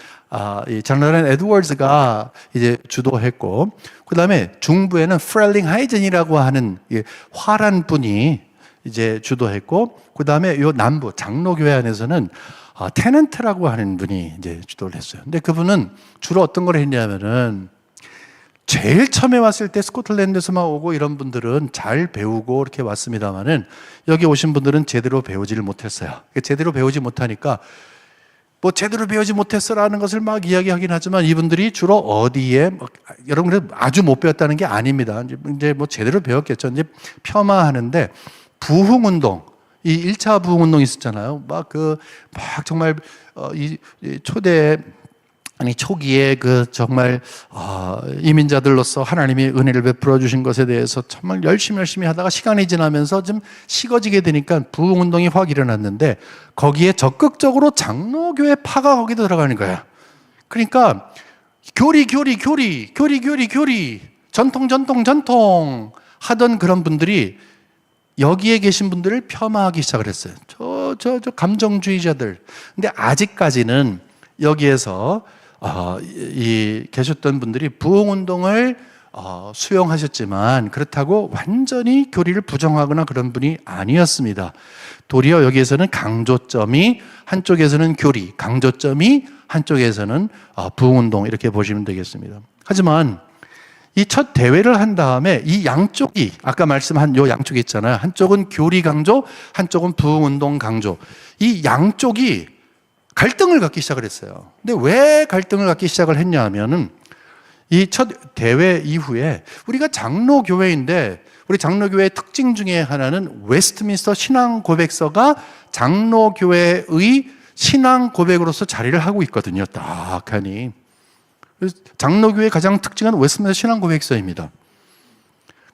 이 자나란 에드워즈가 이제 주도했고, 그 다음에 중부에는 프렐링 하이젠이라고 하는 화란 분이 이제 주도했고, 그 다음에 요 남부 장로교회 안에서는 테넌트라고 하는 분이 이제 주도를 했어요. 근데 그분은 주로 어떤 걸 했냐면은, 제일 처음에 왔을 때 스코틀랜드에서만 오고 이런 분들은 잘 배우고 이렇게 왔습니다만은, 여기 오신 분들은 제대로 배우지를 못했어요. 제대로 배우지 못하니까 뭐 제대로 배우지 못했어라는 것을 막 이야기하긴 하지만, 이분들이 주로 어디에, 여러분 아주 못 배웠다는 게 아닙니다. 이제 뭐 제대로 배웠겠죠. 이제 폄하하는데, 부흥운동, 이 1차 부흥운동 있었잖아요. 막 정말 이 초대, 초기에 정말 이민자들로서 하나님이 은혜를 베풀어 주신 것에 대해서 정말 열심히 하다가 시간이 지나면서 좀 식어지게 되니까 부흥운동이 확 일어났는데, 거기에 적극적으로 장로교회 파가 거기도 들어가는 거야. 그러니까 교리 전통 하던 그런 분들이 여기에 계신 분들을 폄하하기 시작을 했어요. 저 감정주의자들. 근데 아직까지는 여기에서 계셨던 분들이 부흥운동을 수용하셨지만, 그렇다고 완전히 교리를 부정하거나 그런 분이 아니었습니다. 도리어 여기에서는 강조점이 한쪽에서는 교리, 강조점이 한쪽에서는 부흥운동, 이렇게 보시면 되겠습니다. 하지만 이 첫 대회를 한 다음에 이 양쪽이, 아까 말씀한 요 양쪽이 있잖아요. 한쪽은 교리 강조, 한쪽은 부흥운동 강조. 이 양쪽이 갈등을 갖기 시작을 했어요. 근데 왜 갈등을 갖기 시작을 했냐 하면은, 이 첫 대회 이후에 우리가 장로교회인데, 우리 장로교회의 특징 중에 하나는 웨스트민스터 신앙 고백서가 장로교회의 신앙 고백으로서 자리를 하고 있거든요. 딱하니. 장로교회의 가장 특징은 웨스트민스터 신앙 고백서입니다.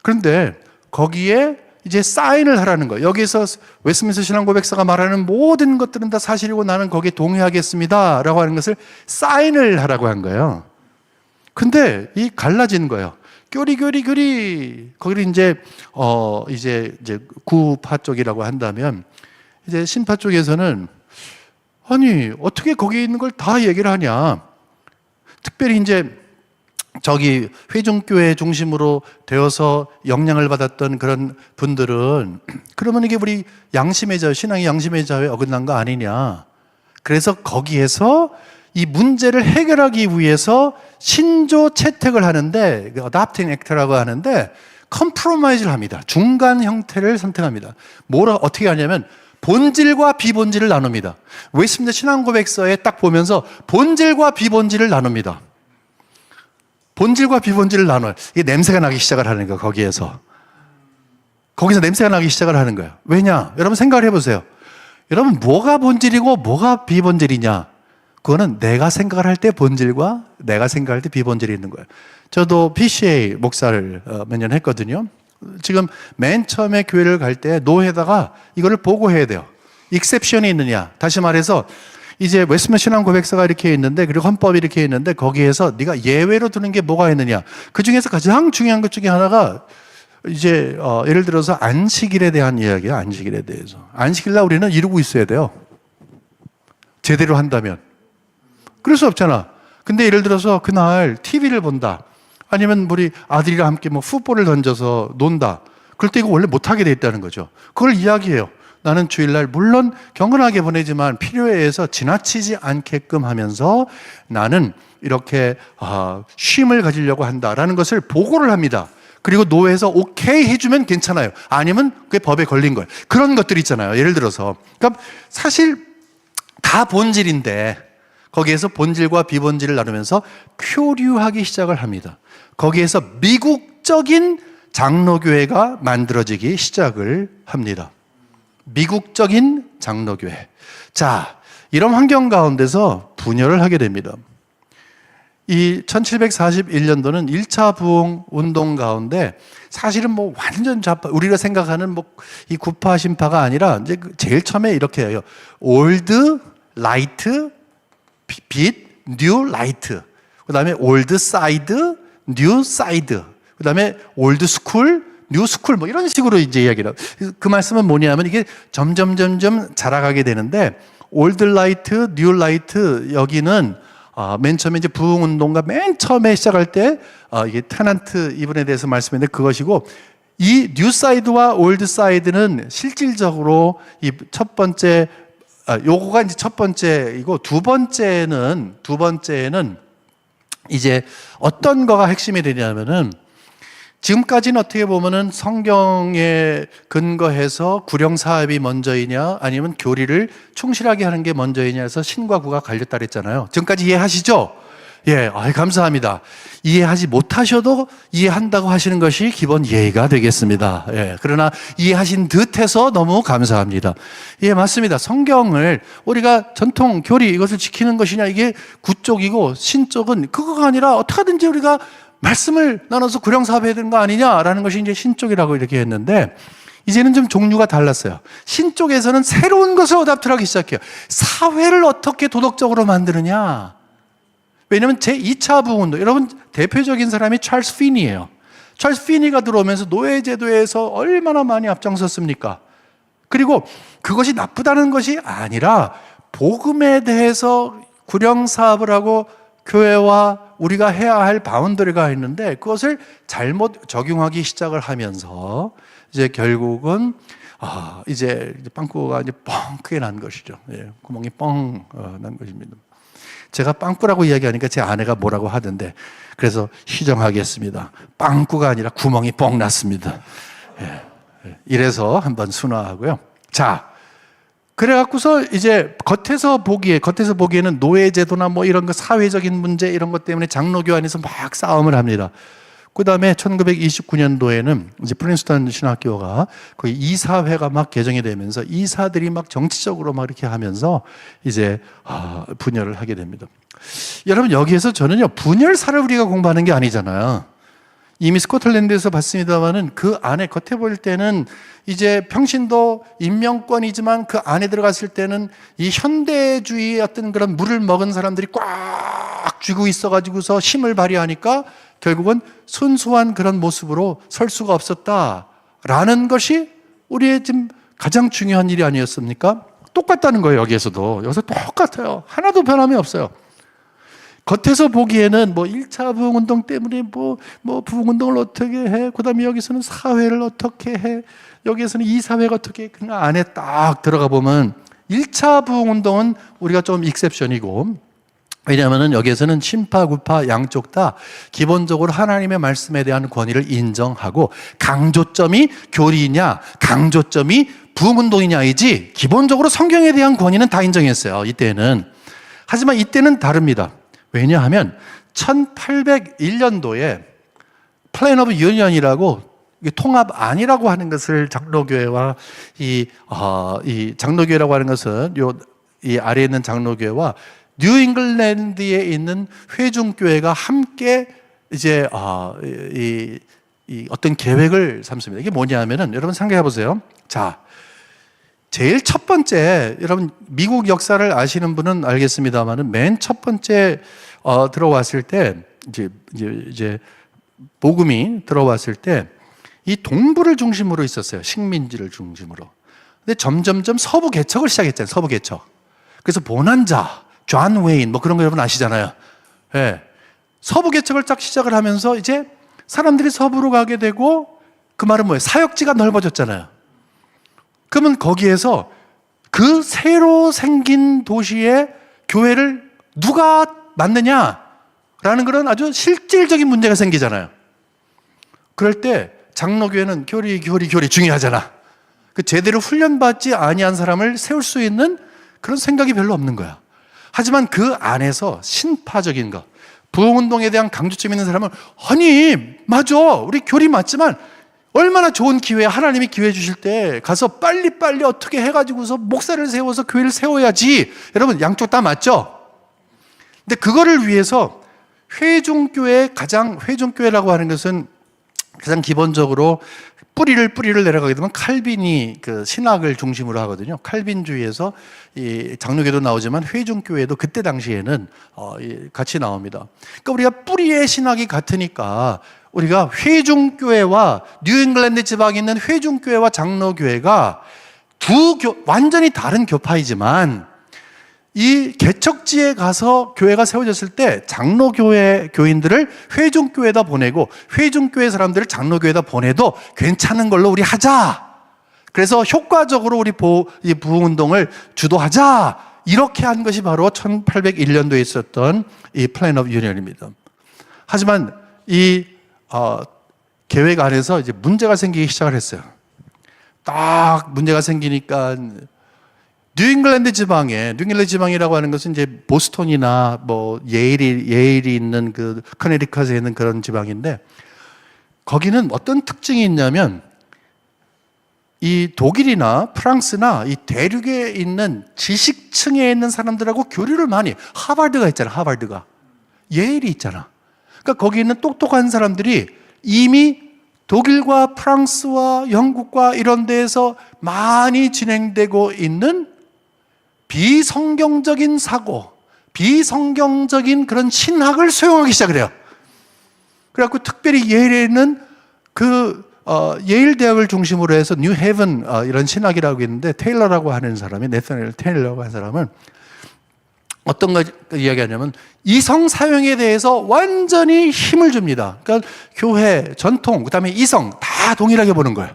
그런데 거기에 이제 사인을 하라는 거예요. 여기서 웨스트민스터 신앙고백서가 말하는 모든 것들은 다 사실이고 나는 거기에 동의하겠습니다 라고 하는 것을 사인을 하라고 한 거예요. 근데 이 갈라진 거예요. 교리 거기를 이제 구파 쪽이라고 한다면 이제 신파 쪽에서는 아니 어떻게 거기에 있는 걸 다 얘기를 하냐. 특별히 이제 저기 회중교회 중심으로 되어서 영향을 받았던 그런 분들은 그러면 이게 우리 양심의 자유, 신앙의 양심의 자유에 어긋난 거 아니냐. 그래서 거기에서 이 문제를 해결하기 위해서 신조 채택을 하는데 adopting act라고 하는데 컴프로마이즈를 합니다. 중간 형태를 선택합니다. 어떻게 하냐면 본질과 비본질을 나눕니다. 웨스트민스터 신앙고백서에 딱 보면서 본질과 비본질을 나눕니다. 본질과 비본질을 나눠요. 이게 냄새가 나기 시작을 하는 거예요. 거기서 냄새가 나기 시작을 하는 거예요. 왜냐? 여러분 생각을 해보세요. 여러분 뭐가 본질이고 뭐가 비본질이냐? 그거는 내가 생각을 할 때 본질과 내가 생각할 때 비본질이 있는 거예요. 저도 PCA 목사를 몇 년 했거든요. 지금 맨 처음에 교회를 갈 때 노회다가 이거를 보고해야 돼요. 익셉션이 있느냐. 다시 말해서 이제 웨스트민스터 신앙고백서가 이렇게 있는데 그리고 헌법이 이렇게 있는데 거기에서 네가 예외로 두는 게 뭐가 있느냐. 그 중에서 가장 중요한 것 중에 하나가 이제 예를 들어서 안식일에 대한 이야기야. 안식일에 대해서. 안식일날 우리는 이루고 있어야 돼요. 제대로 한다면. 그럴 수 없잖아. 근데 예를 들어서 그날 TV를 본다. 아니면 우리 아들이랑 함께 뭐 풋볼을 던져서 논다. 그럴 때 이거 원래 못하게 돼 있다는 거죠. 그걸 이야기해요. 나는 주일날 물론 경건하게 보내지만 필요에 의해서 지나치지 않게끔 하면서 나는 이렇게 쉼을 가지려고 한다라는 것을 보고를 합니다. 그리고 노회에서 오케이 해주면 괜찮아요. 아니면 그게 법에 걸린 거예요. 그런 것들이 있잖아요. 예를 들어서. 그러니까 사실 다 본질인데 거기에서 본질과 비본질을 나누면서 표류하기 시작을 합니다. 거기에서 미국적인 장로교회가 만들어지기 시작을 합니다. 미국적인 장로교회. 자, 이런 환경 가운데서 분열을 하게 됩니다. 이 1741년도는 1차 부흥 운동 가운데 사실은 뭐 완전 좌파, 우리가 생각하는 뭐 이 구파 신파가 아니라 이제 제일 처음에 이렇게 해요. 올드 라이트 빛, 뉴 라이트. 그다음에 올드 사이드, 뉴 사이드. 그다음에 올드 스쿨, 뉴 스쿨 뭐 이런 식으로 이제 이야기를. 그 말씀은 뭐냐면 이게 점점 자라가게 되는데 올드 라이트, 뉴 라이트 여기는 맨 처음에 이제 부흥 운동가 맨 처음에 시작할 때 이게 테넌트 이분에 대해서 말씀했는데 그것이고 이 뉴 사이드와 올드 사이드는 실질적으로 이 첫 번째 요거가 이제 첫 번째이고 두 번째는 이제 어떤 거가 핵심이 되냐면은 지금까지는 어떻게 보면은 성경에 근거해서 구령 사업이 먼저이냐 아니면 교리를 충실하게 하는 게 먼저이냐 해서 신과 구가 갈렸다 그랬잖아요. 지금까지 이해하시죠? 예, 감사합니다. 이해하지 못하셔도 이해한다고 하시는 것이 기본 예의가 되겠습니다. 예, 그러나 이해하신 듯해서 너무 감사합니다. 예, 맞습니다. 성경을 우리가 전통 교리 이것을 지키는 것이냐 이게 구 쪽이고 신 쪽은 그거가 아니라 어떻게든지 우리가 말씀을 나눠서 구령사업해야 되는 거 아니냐라는 것이 이제 신 쪽이라고 이렇게 했는데 이제는 좀 종류가 달랐어요. 신 쪽에서는 새로운 것을 어답트하기 시작해요. 사회를 어떻게 도덕적으로 만드느냐. 왜냐하면 제2차 부흥운동, 여러분 대표적인 사람이 찰스 피니예요. 찰스 피니가 들어오면서 노예제도에서 얼마나 많이 앞장섰습니까? 그리고 그것이 나쁘다는 것이 아니라 복음에 대해서 구령사업을 하고 교회와 우리가 해야 할 바운더리가 있는데 그것을 잘못 적용하기 시작을 하면서 이제 결국은 이제 빵꾸가 이제 뻥 크게 난 것이죠. 예, 구멍이 뻥 난 것입니다. 제가 빵꾸라고 이야기하니까 제 아내가 뭐라고 하던데 그래서 시정하겠습니다. 빵꾸가 아니라 구멍이 뻥 났습니다. 예, 이래서 한번 순화하고요. 자, 그래갖고서 이제 겉에서 보기에는 노예제도나 뭐 이런 거 사회적인 문제 이런 것 때문에 장로교 안에서 막 싸움을 합니다. 그 다음에 1929년도에는 이제 프린스턴 신학교가 거의 이사회가 막 개정이 되면서 이사들이 막 정치적으로 막 이렇게 하면서 이제 분열을 하게 됩니다. 여러분 여기에서 저는요 분열사를 우리가 공부하는 게 아니잖아요. 이미 스코틀랜드에서 봤습니다만은 그 안에 겉에 보일 때는 이제 평신도 인명권이지만 그 안에 들어갔을 때는 이 현대주의의 어떤 그런 물을 먹은 사람들이 꽉 쥐고 있어가지고서 힘을 발휘하니까 결국은 순수한 그런 모습으로 설 수가 없었다라는 것이 우리의 지금 가장 중요한 일이 아니었습니까? 똑같다는 거예요. 여기에서도. 여기서 똑같아요. 하나도 변함이 없어요. 겉에서 보기에는 뭐 1차 부흥운동 때문에 뭐 부흥운동을 어떻게 해, 그 다음에 여기서는 사회를 어떻게 해, 여기에서는 이사회가 어떻게 해, 그냥 안에 딱 들어가 보면 1차 부흥운동은 우리가 좀 익셉션이고, 왜냐하면 여기에서는 신파, 구파 양쪽 다 기본적으로 하나님의 말씀에 대한 권위를 인정하고 강조점이 교리냐, 강조점이 부흥운동이냐이지 기본적으로 성경에 대한 권위는 다 인정했어요. 이때는. 하지만 이때는 다릅니다. 왜냐하면 1801년도에 플랜 오브 유니언이라고 통합안이라고 하는 것을 장로교회와 이 장로교회라고 하는 것은 이 아래에 있는 장로교회와 뉴잉글랜드에 있는 회중교회가 함께 이제 이 어떤 계획을 삼습니다. 이게 뭐냐면은 여러분 생각해 보세요. 자, 제일 첫 번째, 여러분 미국 역사를 아시는 분은 알겠습니다만은 맨 첫 번째 들어왔을 때 이제 복음이 들어왔을 때 이 동부를 중심으로 있었어요. 식민지를 중심으로. 근데 점점점 서부 개척을 시작했잖아요. 서부 개척. 그래서 보난자, 존 웨인 뭐 그런 거 여러분 아시잖아요. 예. 서부 개척을 딱 시작을 하면서 이제 사람들이 서부로 가게 되고 그 말은 뭐예요? 사역지가 넓어졌잖아요. 그러면 거기에서 그 새로 생긴 도시에 교회를 누가 맡느냐라는 그런 아주 실질적인 문제가 생기잖아요. 그럴 때 장로교회는 교리 중요하잖아. 그 제대로 훈련받지 아니한 사람을 세울 수 있는 그런 생각이 별로 없는 거야. 하지만 그 안에서 신파적인 것, 부흥운동에 대한 강조점 있는 사람은 아니 맞아, 우리 교리 맞지만 얼마나 좋은 기회야. 하나님이 기회 주실 때 가서 빨리빨리 어떻게 해가지고서 목사를 세워서 교회를 세워야지. 여러분 양쪽 다 맞죠? 근데 그거를 위해서 회중교회라고 하는 것은 가장 기본적으로 뿌리를 내려가게 되면 칼빈이 그 신학을 중심으로 하거든요. 칼빈주의에서 이 장로교도 나오지만 회중교회도 그때 당시에는 같이 나옵니다. 그러니까 우리가 뿌리의 신학이 같으니까 우리가 회중교회와 뉴잉글랜드 지방에 있는 회중교회와 장로교회가 완전히 다른 교파이지만 이 개척지에 가서 교회가 세워졌을 때 장로교회 교인들을 회중교회에다 보내고 회중교회 사람들을 장로교회에다 보내도 괜찮은 걸로 우리 하자. 그래서 효과적으로 우리 이 부흥운동을 주도하자. 이렇게 한 것이 바로 1801년도에 있었던 이 플랜 오브 유니언입니다. 하지만 이 계획 안에서 이제 문제가 생기기 시작을 했어요. 딱 문제가 생기니까 뉴잉글랜드 지방이라고 하는 것은 이제 보스턴이나 뭐 예일이 있는 그 커네티컷에 있는 그런 지방인데 거기는 어떤 특징이 있냐면 이 독일이나 프랑스나 이 대륙에 있는 지식층에 있는 사람들하고 교류를 많이 하버드가 있잖아. 하버드가 예일이 있잖아. 그러니까 거기 있는 똑똑한 사람들이 이미 독일과 프랑스와 영국과 이런 데에서 많이 진행되고 있는 비성경적인 사고, 비성경적인 그런 신학을 수용하기 시작을 해요. 그래갖고 특별히 예일에 있는 예일 대학을 중심으로 해서 뉴 헤븐 이런 신학이라고 있는데 테일러라고 하는 사람이 네서넬 테일러라고 하는 사람은 어떤 거 이야기하냐면 이성 사용에 대해서 완전히 힘을 줍니다. 그러니까 교회, 전통, 그다음에 이성 다 동일하게 보는 거예요.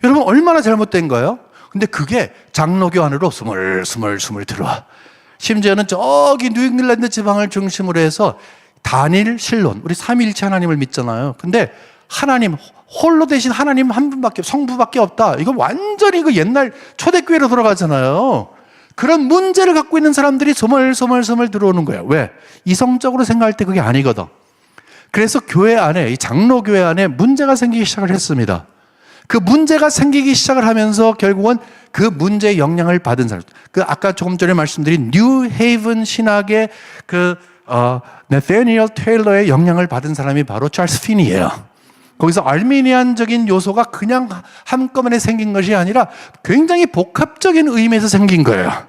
여러분 얼마나 잘못된 거예요? 근데 그게 장로교 안으로 스멀스멀 들어와. 심지어는 저기 뉴잉글랜드 지방을 중심으로 해서 단일 신론, 우리 삼위일체 하나님을 믿잖아요. 근데 하나님 홀로 대신 하나님 한 분밖에, 성부밖에 없다. 이거 완전히 그 옛날 초대교회로 돌아가잖아요. 그런 문제를 갖고 있는 사람들이 소멀소멀 들어오는 거예요. 왜? 이성적으로 생각할 때 그게 아니거든. 그래서 교회 안에, 이 장로교회 안에 문제가 생기기 시작을 했습니다. 그 문제가 생기기 시작을 하면서 결국은 그 문제의 영향을 받은 사람, 아까 조금 전에 말씀드린 뉴 헤이븐 신학의 네서니얼 테일러의 영향을 받은 사람이 바로 찰스 피니예요. 거기서 알미니안적인 요소가 그냥 한꺼번에 생긴 것이 아니라 굉장히 복합적인 의미에서 생긴 거예요.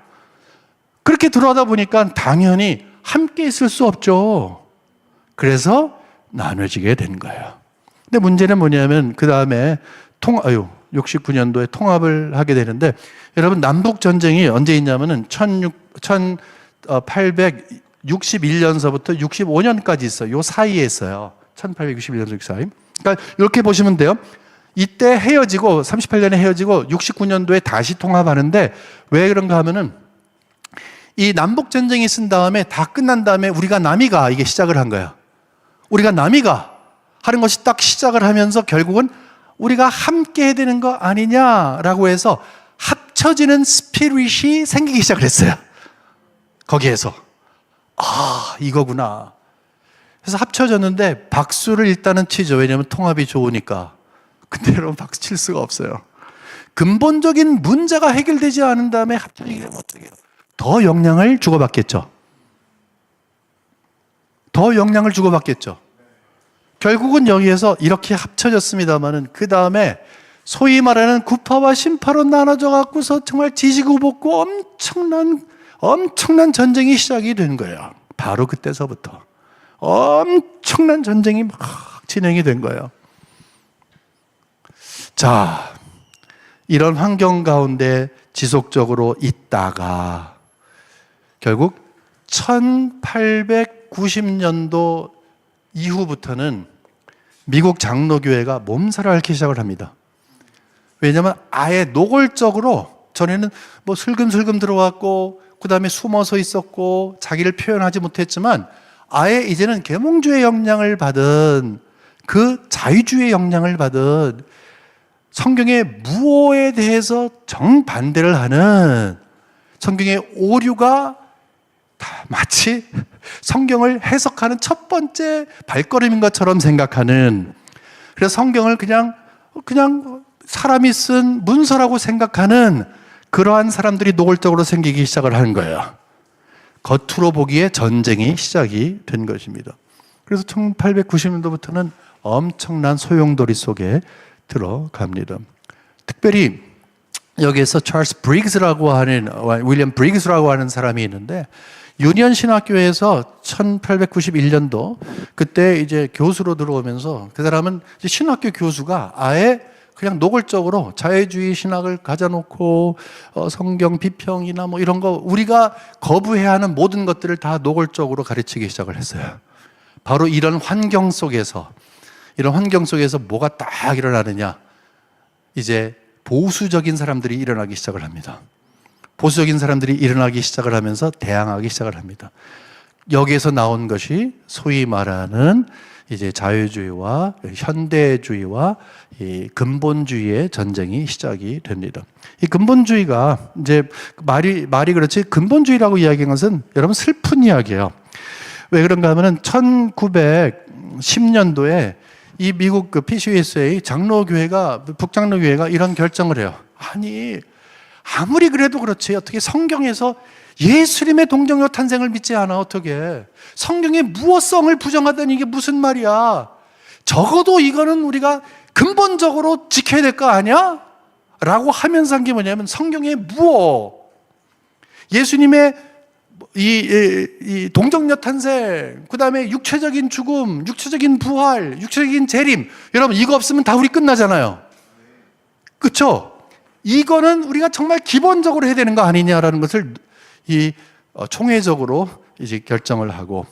그렇게 들어가다 보니까 당연히 함께 있을 수 없죠. 그래서 나눠지게 된 거예요. 근데 문제는 뭐냐면 그 다음에 69년도에 통합을 하게 되는데, 여러분 남북 전쟁이 언제 있냐면은 1861년서부터 65년까지 있어요. 요 사이에 있어요. 1861년 사이. 그러니까 이렇게 보시면 돼요. 이때 헤어지고 38년에 헤어지고 69년도에 다시 통합하는데, 왜 그런가 하면은 이 남북 전쟁이 있은 다음에 다 끝난 다음에 우리가 남이가 이게 시작을 한 거야. 우리가 남이가 하는 것이 딱 시작을 하면서 결국은 우리가 함께 해야 되는 거 아니냐라고 해서 합쳐지는 스피릿이 생기기 시작을 했어요. 거기에서 이거구나. 그래서 합쳐졌는데 박수를 일단은 치죠. 왜냐하면 통합이 좋으니까. 근데 여러분 박수 칠 수가 없어요. 근본적인 문제가 해결되지 않은 다음에 합쳐지게 되면 어떻게 해요? 더 영향을 주고받겠죠. 더 영향을 주고받겠죠. 결국은 여기에서 이렇게 합쳐졌습니다만은 그 다음에 소위 말하는 구파와 신파로 나눠져 갖고서 정말 지지고 볶고 엄청난 전쟁이 시작이 된 거예요. 바로 그때서부터 엄청난 전쟁이 막 진행이 된 거예요. 자, 이런 환경 가운데 지속적으로 있다가 결국 1890년도 이후부터는 미국 장로교회가 몸살을 앓기 시작을 합니다. 왜냐하면 아예 노골적으로, 전에는 뭐 슬금슬금 들어왔고 그 다음에 숨어서 있었고 자기를 표현하지 못했지만, 아예 이제는 계몽주의 영향을 받은, 그 자유주의 영향을 받은, 성경의 무오에 대해서 정반대를 하는, 성경의 오류가 다 마치 성경을 해석하는 첫 번째 발걸음인 것처럼 생각하는, 그래서 성경을 그냥 사람이 쓴 문서라고 생각하는 그러한 사람들이 노골적으로 생기기 시작을 하는 거예요. 겉으로 보기에 전쟁이 시작이 된 것입니다. 그래서 1890년도부터는 엄청난 소용돌이 속에 들어갑니다. 특별히 여기에서 찰스 브리그스라고 하는, 윌리엄 브리그스라고 하는 사람이 있는데, 유니언 신학교에서 1891년도 그때 이제 교수로 들어오면서, 그 사람은 이제 신학교 교수가 아예 그냥 노골적으로 자유주의 신학을 가져놓고 성경 비평이나 뭐 이런 거, 우리가 거부해야 하는 모든 것들을 다 노골적으로 가르치기 시작을 했어요. 바로 이런 환경 속에서 뭐가 딱 일어나느냐, 이제 보수적인 사람들이 일어나기 시작을 합니다. 보수적인 사람들이 일어나기 시작을 하면서 대항하기 시작을 합니다. 여기에서 나온 것이 소위 말하는 이제 자유주의와 현대주의와 이 근본주의의 전쟁이 시작이 됩니다. 이 근본주의가 이제 말이 그렇지, 근본주의라고 이야기한 것은 여러분 슬픈 이야기예요. 왜 그런가 하면은 1910년도에 이 미국 그 PCUSA 장로교회가, 북장로교회가 이런 결정을 해요. 아니, 아무리 그래도 그렇지, 어떻게 성경에서 예수님의 동정녀 탄생을 믿지 않아? 어떻게 성경의 무어성을 부정하다니, 이게 무슨 말이야? 적어도 이거는 우리가 근본적으로 지켜야 될 거 아니야? 라고 하면서 한 게 뭐냐면, 성경의 무어, 예수님의 이 동정녀 탄생, 그 다음에 육체적인 죽음, 육체적인 부활, 육체적인 재림, 여러분 이거 없으면 다 우리 끝나잖아요. 그렇죠? 이거는 우리가 정말 기본적으로 해야 되는 거 아니냐라는 것을 총회적으로 이제 결정을 하고,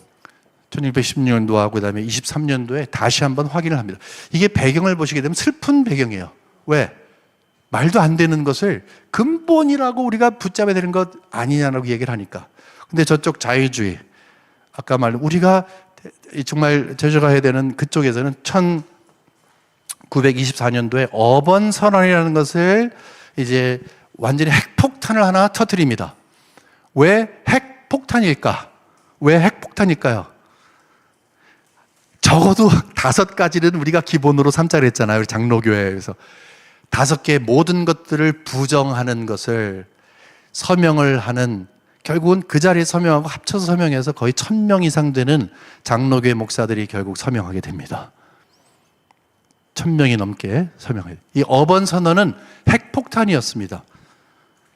1616년도하고 그다음에 23년도에 다시 한번 확인을 합니다. 이게 배경을 보시게 되면 슬픈 배경이에요. 왜? 말도 안 되는 것을 근본이라고 우리가 붙잡아야 되는 것 아니냐라고 얘기를 하니까. 근데 저쪽 자유주의, 아까 우리가 정말 제조가 해야 되는 그쪽에서는 1924년도에 어번 선언이라는 것을 이제 완전히 핵폭탄을 하나 터뜨립니다. 왜 핵폭탄일까? 왜 핵폭탄일까요? 적어도 5가지는 우리가 기본으로 삼자 그랬잖아요. 장로교회에서 5개 모든 것들을 부정하는 것을 서명을 하는, 결국은 그 자리에 서명하고 합쳐서 서명해서 거의 1000명 이상 되는 장로교회 목사들이 결국 서명하게 됩니다. 1000명이 넘게 서명해요. 이 어번 선언은 핵폭탄이었습니다.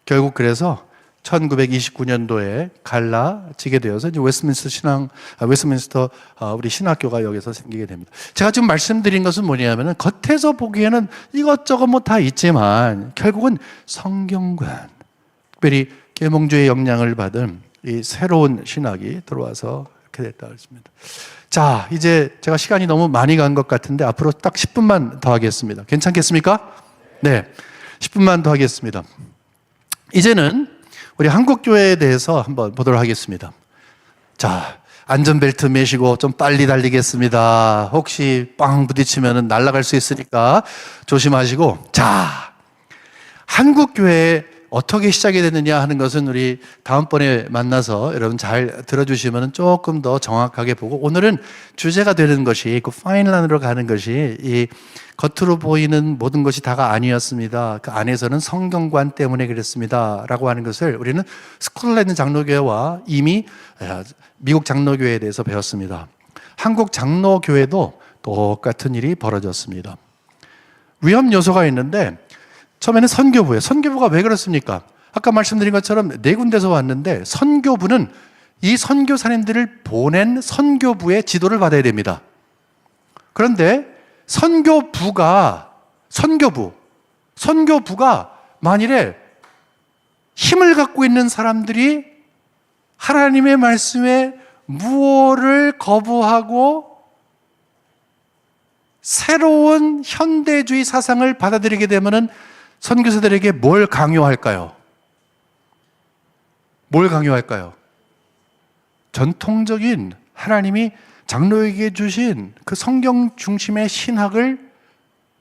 결국 그래서 1929년도에 갈라지게 되어서 이제 웨스트민스터 우리 신학교가 여기서 생기게 됩니다. 제가 지금 말씀드린 것은 뭐냐면은 겉에서 보기에는 이것저것 뭐 다 있지만 결국은 성경관, 특별히 계몽주의 영향을 받은 이 새로운 신학이 들어와서 이렇게 됐다 그랬습니다. 자, 이제 제가 시간이 너무 많이 간 것 같은데 앞으로 딱 10분만 더 하겠습니다. 괜찮겠습니까? 네, 10분만 더 하겠습니다. 이제는 우리 한국교회에 대해서 한번 보도록 하겠습니다. 자, 안전벨트 매시고 좀 빨리 달리겠습니다. 혹시 빵 부딪히면 날아갈 수 있으니까 조심하시고. 자, 한국교회 어떻게 시작이 됐느냐 하는 것은 우리 다음번에 만나서 여러분 잘 들어주시면 조금 더 정확하게 보고, 오늘은 주제가 되는 것이 그 파인란으로 가는 것이 이 겉으로 보이는 모든 것이 다가 아니었습니다. 그 안에서는 성경관 때문에 그랬습니다 라고 하는 것을 우리는 스코틀랜드 장로교회와 이미 미국 장로교회에 대해서 배웠습니다. 한국 장로교회도 똑같은 일이 벌어졌습니다. 위험 요소가 있는데 처음에는 선교부예요. 선교부가 왜 그렇습니까? 아까 말씀드린 것처럼 4군데서 왔는데 선교부는 이 선교사님들을 보낸 선교부의 지도를 받아야 됩니다. 그런데 선교부가 만일에 힘을 갖고 있는 사람들이 하나님의 말씀에 무엇을 거부하고 새로운 현대주의 사상을 받아들이게 되면은 선교사들에게 뭘 강요할까요? 전통적인 하나님이 장로에게 주신 그 성경 중심의 신학을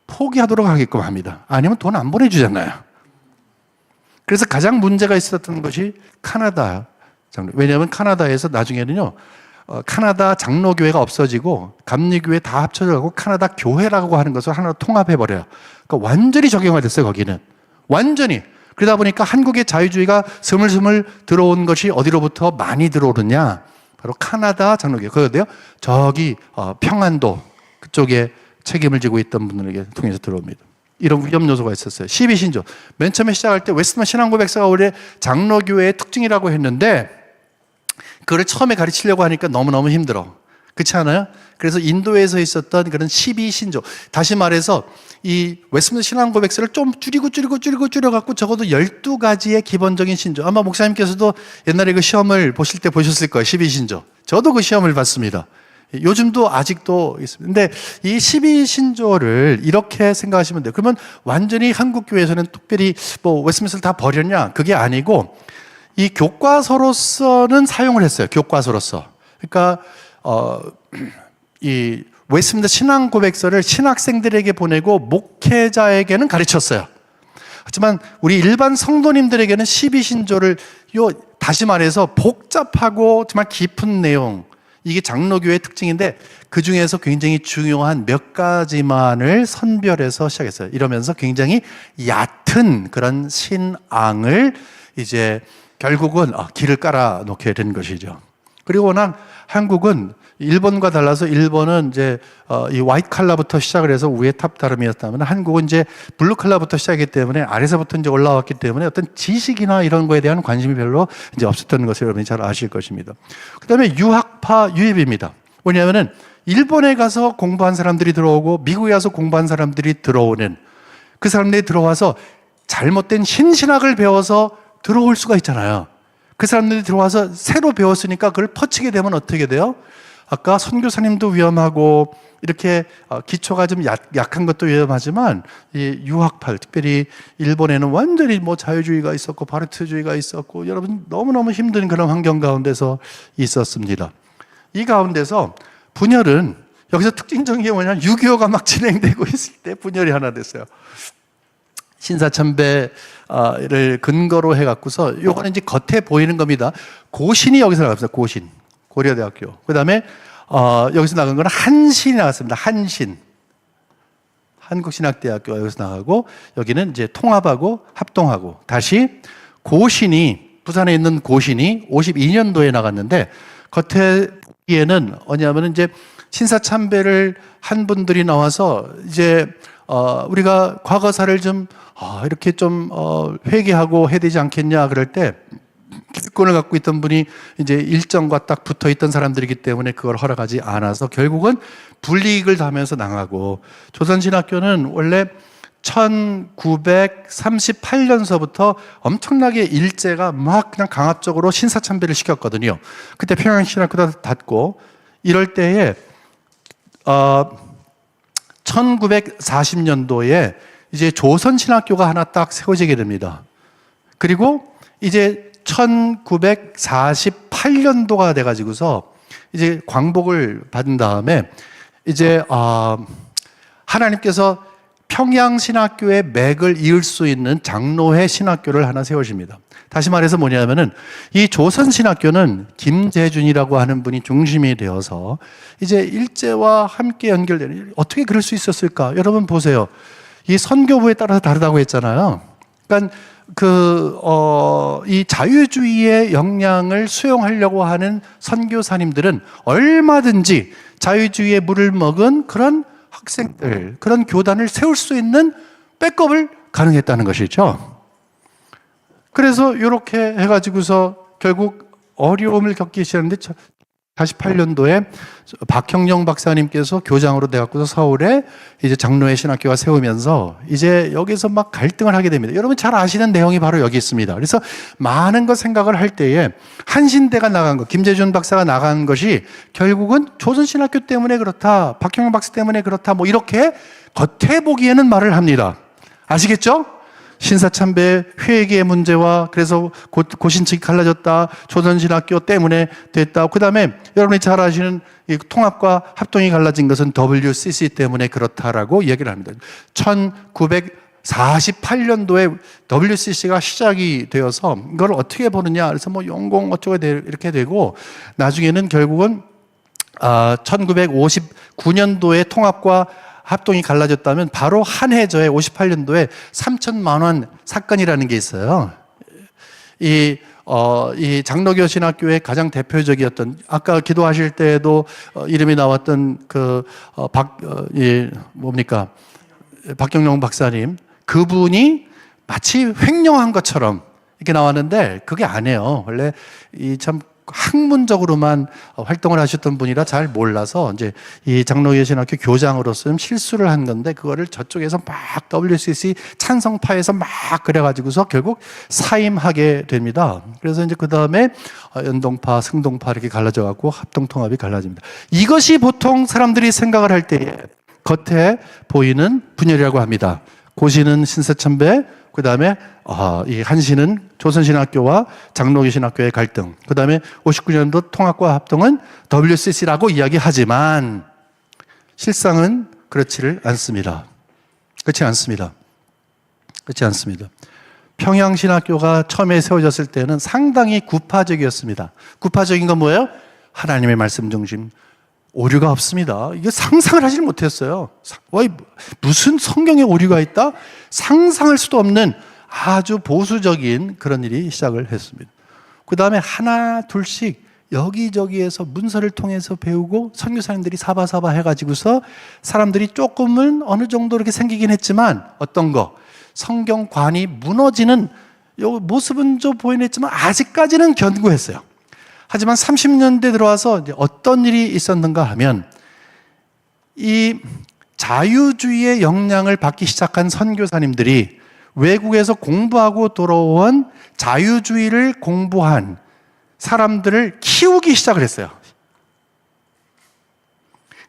포기하도록 하게끔 합니다. 아니면 돈 안 보내주잖아요. 그래서 가장 문제가 있었던 것이 카나다 장로. 왜냐하면 카나다에서 나중에는요, 카나다 장로교회가 없어지고 감리교회 다 합쳐져가고 카나다 교회라고 하는 것을 하나로 통합해버려요. 그러니까 완전히 적용화됐어요, 거기는. 완전히. 그러다 보니까 한국의 자유주의가 스물스물 들어온 것이 어디로부터 많이 들어오느냐? 바로 카나다 장로교회. 그런데요, 저기 평안도 그쪽에 책임을 지고 있던 분들에게 통해서 들어옵니다. 이런 위험 요소가 있었어요. 12신조. 맨 처음에 시작할 때 웨스트먼 신앙고백서가 원래 장로교회의 특징이라고 했는데 그걸 처음에 가르치려고 하니까 너무너무 힘들어. 그렇지 않아요? 그래서 인도에서 있었던 그런 12신조. 다시 말해서 이 웨스트민스터 신앙고백서를 좀 줄여갖고 적어도 12가지의 기본적인 신조. 아마 목사님께서도 옛날에 그 시험을 보실 때 보셨을 거예요. 12신조. 저도 그 시험을 봤습니다. 요즘도 아직도 있습니다. 근데 이 12신조를 이렇게 생각하시면 돼요. 그러면 완전히 한국교회에서는 특별히 뭐 웨스트민스터를 다 버렸냐? 그게 아니고 이 교과서로서는 사용을 했어요. 교과서로서. 그러니까 이 웨스트민스터 신앙 고백서를 신학생들에게 보내고 목회자에게는 가르쳤어요. 하지만 우리 일반 성도님들에게는 12신조를 다시 말해서 복잡하고 정말 깊은 내용, 이게 장로교회의 특징인데 그 중에서 굉장히 중요한 몇 가지만을 선별해서 시작했어요. 이러면서 굉장히 얕은 그런 신앙을 이제 결국은 길을 깔아 놓게 된 것이죠. 그리고 워낙 한국은 일본과 달라서 일본은 이제 이 화이트 칼라부터 시작을 해서 위에 탑 다름이었다면 한국은 이제 블루 칼라부터 시작했기 때문에 아래서부터 이제 올라왔기 때문에 어떤 지식이나 이런 거에 대한 관심이 별로 이제 없었던 것을 여러분이 잘 아실 것입니다. 그다음에 유학파 유입입니다. 왜냐하면은 일본에 가서 공부한 사람들이 들어오고 미국에 가서 공부한 사람들이 들어오는, 그 사람들이 들어와서 잘못된 신신학을 배워서 들어올 수가 있잖아요. 그 사람들이 들어와서 새로 배웠으니까 그걸 퍼치게 되면 어떻게 돼요? 아까 선교사님도 위험하고 이렇게 기초가 좀 약한 것도 위험하지만 이 유학파, 특별히 일본에는 완전히 뭐 자유주의가 있었고 바르트주의가 있었고 여러분 너무너무 힘든 그런 환경 가운데서 있었습니다. 이 가운데서 분열은 여기서 특징적인 게 뭐냐면 6.25가 막 진행되고 있을 때 분열이 하나 됐어요. 신사참배를 근거로 해갖고서 요거는 이제 겉에 보이는 겁니다. 고신이 여기서 나갔습니다. 고신. 고려대학교. 그 다음에 여기서 나간 거는 한신이 나갔습니다. 한신. 한국신학대학교 여기서 나가고 여기는 이제 통합하고 합동하고 다시 고신이 부산에 있는 고신이 52년도에 나갔는데 겉에 보기에는 뭐냐면 이제 신사참배를 한 분들이 나와서 이제 우리가 과거사를 좀 이렇게 좀 회개하고 해야 되지 않겠냐 그럴 때 기득권을 갖고 있던 분이 이제 일정과 딱 붙어 있던 사람들이기 때문에 그걸 허락하지 않아서 결국은 불이익을 당하면서 나가고, 조선신학교는 원래 1938년서부터 엄청나게 일제가 막 그냥 강압적으로 신사참배를 시켰거든요. 그때 평양신학교도 닫고, 이럴 때에 1940년도에 이제 조선신학교가 하나 딱 세워지게 됩니다. 그리고 이제 1948년도가 돼가지고서 이제 광복을 받은 다음에 이제 하나님께서 평양신학교의 맥을 이을 수 있는 장로회 신학교를 하나 세우십니다. 다시 말해서 뭐냐면은 이 조선신학교는 김재준이라고 하는 분이 중심이 되어서 이제 일제와 함께 연결되는, 어떻게 그럴 수 있었을까? 여러분 보세요. 이 선교부에 따라서 다르다고 했잖아요. 그러니까 이 자유주의의 영향을 수용하려고 하는 선교사님들은 얼마든지 자유주의의 물을 먹은 그런 학생들, 그런 교단을 세울 수 있는 백업을 가능했다는 것이죠. 그래서 이렇게 해가지고서 결국 어려움을 겪기 시작했는데 48년도에 박형영 박사님께서 교장으로 돼갖고서 서울에 이제 장로회 신학교가 세우면서 이제 여기서 막 갈등을 하게 됩니다. 여러분 잘 아시는 내용이 바로 여기 있습니다. 그래서 많은 것 생각을 할 때에 한신대가 나간 것, 김재준 박사가 나간 것이 결국은 조선신학교 때문에 그렇다, 박형영 박사 때문에 그렇다, 뭐 이렇게 겉에 보기에는 말을 합니다. 아시겠죠? 신사참배 회계의 문제와 그래서 고신측이 갈라졌다, 조선신학교 때문에 됐다. 그 다음에 여러분이 잘 아시는 이 통합과 합동이 갈라진 것은 WCC 때문에 그렇다라고 얘기를 합니다. 1948년도에 WCC가 시작이 되어서 이걸 어떻게 보느냐, 그래서 뭐 용공 어쩌고 이렇게 되고, 나중에는 결국은 1959년도에 통합과 합동이 갈라졌다면 바로 한 해저에 58년도에 3천만 원 사건이라는 게 있어요. 이 장로교 신학교의 가장 대표적이었던, 아까 기도하실 때에도 이름이 나왔던 박경영 박사님, 그분이 마치 횡령한 것처럼 이렇게 나왔는데 그게 아니에요. 원래 참 학문적으로만 활동을 하셨던 분이라 잘 몰라서 이제 이 장로교 신학교 교장으로서 실수를 한 건데, 그거를 저쪽에서 막 WCC 찬성파에서 막 그래가지고서 결국 사임하게 됩니다. 그래서 이제 그 다음에 연동파, 승동파 이렇게 갈라져 갖고 합동통합이 갈라집니다. 이것이 보통 사람들이 생각을 할 때에 겉에 보이는 분열이라고 합니다. 고시는 신사참배, 그 다음에 이 한신은 조선신학교와 장로교 신학교의 갈등, 그 다음에 59년도 통합과 합동은 WCC라고 이야기하지만 실상은 그렇지를 않습니다. 그렇지 않습니다. 그렇지 않습니다. 평양신학교가 처음에 세워졌을 때는 상당히 구파적이었습니다. 구파적인 건 뭐예요? 하나님의 말씀 중심, 오류가 없습니다. 이게 상상을 하지 못했어요. 무슨 성경에 오류가 있다? 상상할 수도 없는 아주 보수적인 그런 일이 시작을 했습니다. 그 다음에 하나 둘씩 여기저기에서 문서를 통해서 배우고, 선교사님들이 사바사바 해가지고서 사람들이 조금은 어느 정도 이렇게 생기긴 했지만, 어떤 거 성경관이 무너지는 요 모습은 좀 보이긴 했지만 아직까지는 견고했어요. 하지만 30년대 들어와서 이제 어떤 일이 있었는가 하면, 이 자유주의의 영향을 받기 시작한 선교사님들이 외국에서 공부하고 돌아온 자유주의를 공부한 사람들을 키우기 시작을 했어요.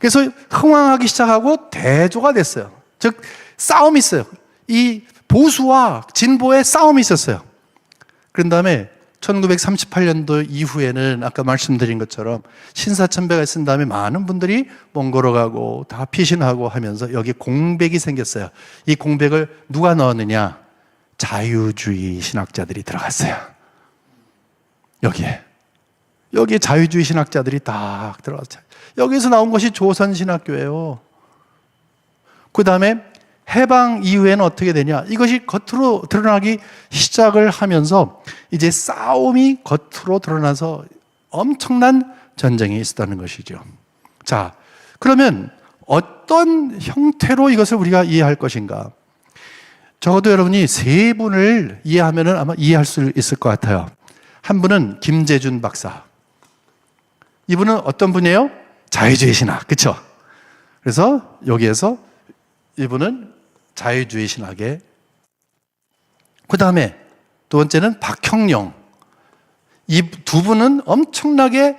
그래서 흥왕하기 시작하고 대조가 됐어요. 즉 싸움이 있어요. 이 보수와 진보의 싸움이 있었어요. 그런 다음에 1938년도 이후에는 아까 말씀드린 것처럼 신사참배가 있은 다음에 많은 분들이 몽고로 가고 다 피신하고 하면서 여기 공백이 생겼어요. 이 공백을 누가 넣었느냐? 자유주의 신학자들이 들어갔어요. 여기에 자유주의 신학자들이 딱 들어갔어요. 여기서 나온 것이 조선신학교예요. 그 다음에 해방 이후에는 어떻게 되냐? 이것이 겉으로 드러나기 시작을 하면서 이제 싸움이 겉으로 드러나서 엄청난 전쟁이 있었다는 것이죠. 자, 그러면 어떤 형태로 이것을 우리가 이해할 것인가? 적어도 여러분이 세 분을 이해하면 아마 이해할 수 있을 것 같아요. 한 분은 김재준 박사. 이분은 어떤 분이에요? 자유주의 신학, 그렇죠? 그래서 여기에서 이분은 자유주의 신학의, 그 다음에 두 번째는 박형룡. 이 두 분은 엄청나게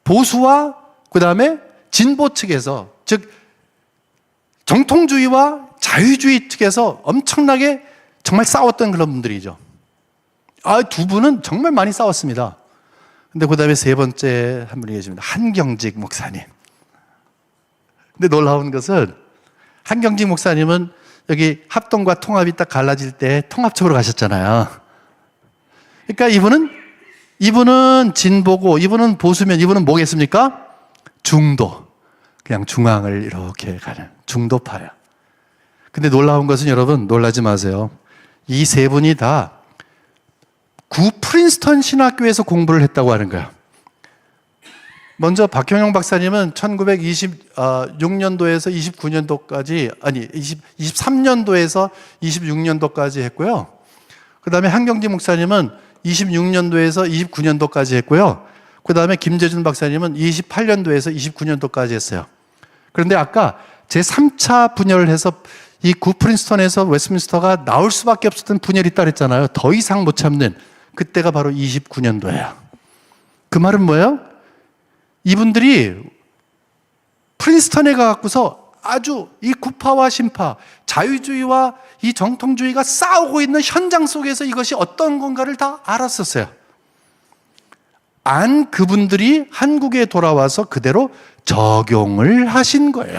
보수와 그 다음에 진보 측에서, 즉 정통주의와 자유주의 측에서 엄청나게 정말 싸웠던 그런 분들이죠. 두 분은 정말 많이 싸웠습니다. 근데 그 다음에 세 번째 한 분이 계십니다. 한경직 목사님. 근데 놀라운 것은 한경직 목사님은 여기 합동과 통합이 딱 갈라질 때 통합 쪽으로 가셨잖아요. 그러니까 이분은 진보고 이분은 보수면 이분은 뭐겠습니까? 중도. 그냥 중앙을 이렇게 가는 중도파야. 근데 놀라운 것은 여러분 놀라지 마세요. 이 세 분이 다 구 프린스턴 신학교에서 공부를 했다고 하는 거야. 먼저 박형용 박사님은 1926년도에서 29년도까지, 23년도에서 26년도까지 했고요. 그 다음에 한경지 목사님은 26년도에서 29년도까지 했고요. 그 다음에 김재준 박사님은 28년도에서 29년도까지 했어요. 그런데 아까 제3차 분열을 해서 이 구 프린스턴에서 웨스트민스터가 나올 수밖에 없었던 분열이 있다 그랬잖아요. 더 이상 못 참는. 그때가 바로 29년도예요. 그 말은 뭐예요? 이분들이 프린스턴에 가갖고서 아주 이 구파와 신파, 자유주의와 이 정통주의가 싸우고 있는 현장 속에서 이것이 어떤 건가를 다 알았었어요. 그분들이 한국에 돌아와서 그대로 적용을 하신 거예요.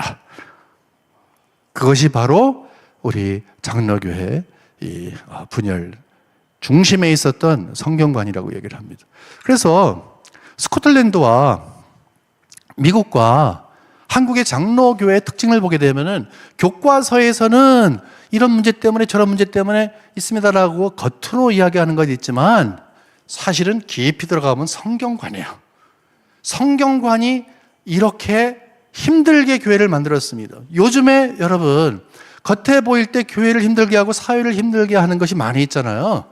그것이 바로 우리 장로교회 이 분열 중심에 있었던 성경관이라고 얘기를 합니다. 그래서 스코틀랜드와 미국과 한국의 장로교회의 특징을 보게 되면은 교과서에서는 이런 문제 때문에 저런 문제 때문에 있습니다라고 겉으로 이야기하는 건 있지만 사실은 깊이 들어가면 성경관이에요. 성경관이 이렇게 힘들게 교회를 만들었습니다. 요즘에 여러분 겉에 보일 때 교회를 힘들게 하고 사회를 힘들게 하는 것이 많이 있잖아요.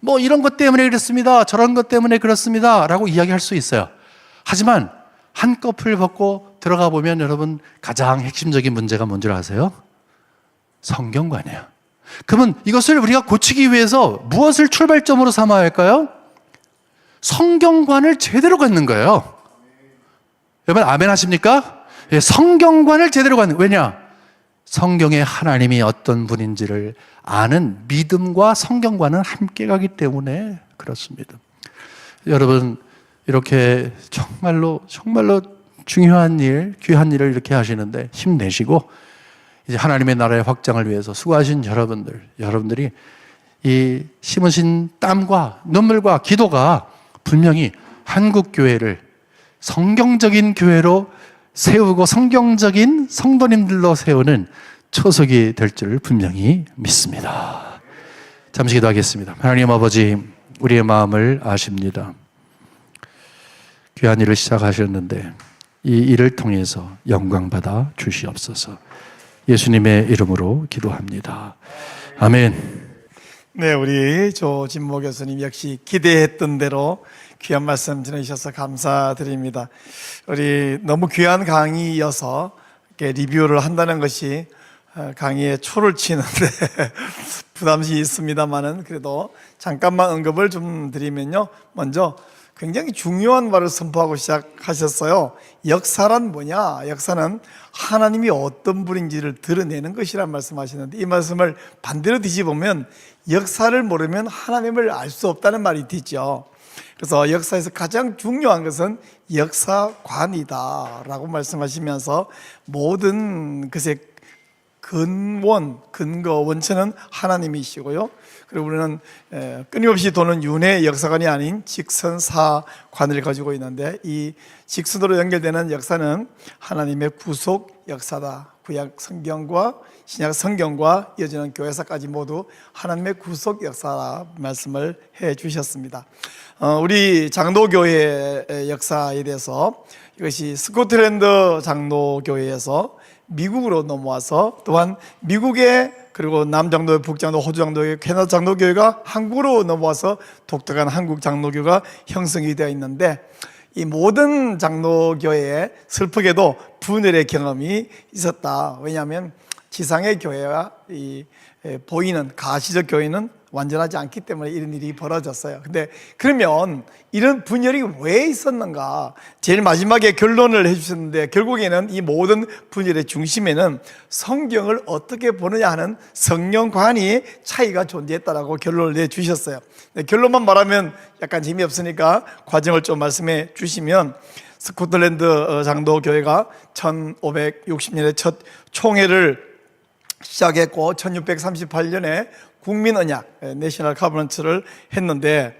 뭐 이런 것 때문에 그렇습니다, 저런 것 때문에 그렇습니다 라고 이야기할 수 있어요. 하지만 한꺼풀 벗고 들어가 보면 여러분 가장 핵심적인 문제가 뭔지 아세요? 성경관이에요. 그러면 이것을 우리가 고치기 위해서 무엇을 출발점으로 삼아야 할까요? 성경관을 제대로 갖는 거예요. 여러분 아멘 하십니까? 성경관을 제대로 갖는, 왜냐? 성경에 하나님이 어떤 분인지를 아는 믿음과 성경과는 함께 가기 때문에 그렇습니다. 여러분 이렇게 정말로 중요한 일, 귀한 일을 이렇게 하시는데 힘내시고 이제 하나님의 나라의 확장을 위해서 수고하신 여러분들이 이 심으신 땀과 눈물과 기도가 분명히 한국 교회를 성경적인 교회로 세우고 성경적인 성도님들로 세우는 초석이 될 줄 분명히 믿습니다. 잠시 기도하겠습니다. 하나님 아버지, 우리의 마음을 아십니다. 귀한 일을 시작하셨는데 이 일을 통해서 영광 받아 주시옵소서. 예수님의 이름으로 기도합니다. 아멘. 네, 우리 조진모 교수님 역시 기대했던 대로 귀한 말씀 전해주셔서 감사드립니다. 우리 너무 귀한 강의여서 이렇게 리뷰를 한다는 것이 강의에 초를 치는데 부담이 있습니다만은 그래도 잠깐만 언급을 좀 드리면요. 먼저 굉장히 중요한 말을 선포하고 시작하셨어요. 역사란 뭐냐? 역사는 하나님이 어떤 분인지를 드러내는 것이란 말씀하시는데 이 말씀을 반대로 뒤집으면 역사를 모르면 하나님을 알 수 없다는 말이 되죠. 그래서 역사에서 가장 중요한 것은 역사관이다 라고 말씀하시면서 모든 것의 근거, 원천은 하나님이시고요. 그리고 우리는 끊임없이 도는 윤회 역사관이 아닌 직선사관을 가지고 있는데 이 직선으로 연결되는 역사는 하나님의 구속 역사다. 구약 성경과 신약 성경과 이어지는 교회사까지 모두 하나님의 구속 역사라 말씀을 해 주셨습니다. 우리 장로교회의 역사에 대해서 이것이 스코틀랜드 장로교회에서 미국으로 넘어와서 또한 미국의 그리고 남장로교, 북장로, 호주장로교, 캐나다 장로교회가 한국으로 넘어와서 독특한 한국 장로교가 형성이 되어 있는데 이 모든 장로교회에 슬프게도 분열의 경험이 있었다. 왜냐하면 지상의 교회와 이 보이는 가시적 교회는 완전하지 않기 때문에 이런 일이 벌어졌어요. 근데 그러면 이런 분열이 왜 있었는가? 제일 마지막에 결론을 해주셨는데 결국에는 이 모든 분열의 중심에는 성경을 어떻게 보느냐 하는 성경관이 차이가 존재했다라고 결론을 내주셨어요. 결론만 말하면 약간 재미없으니까 과정을 좀 말씀해 주시면 스코틀랜드 장로교회가 1560년에 첫 총회를 시작했고 1638년에 국민언약 내셔널 카버넌트를 했는데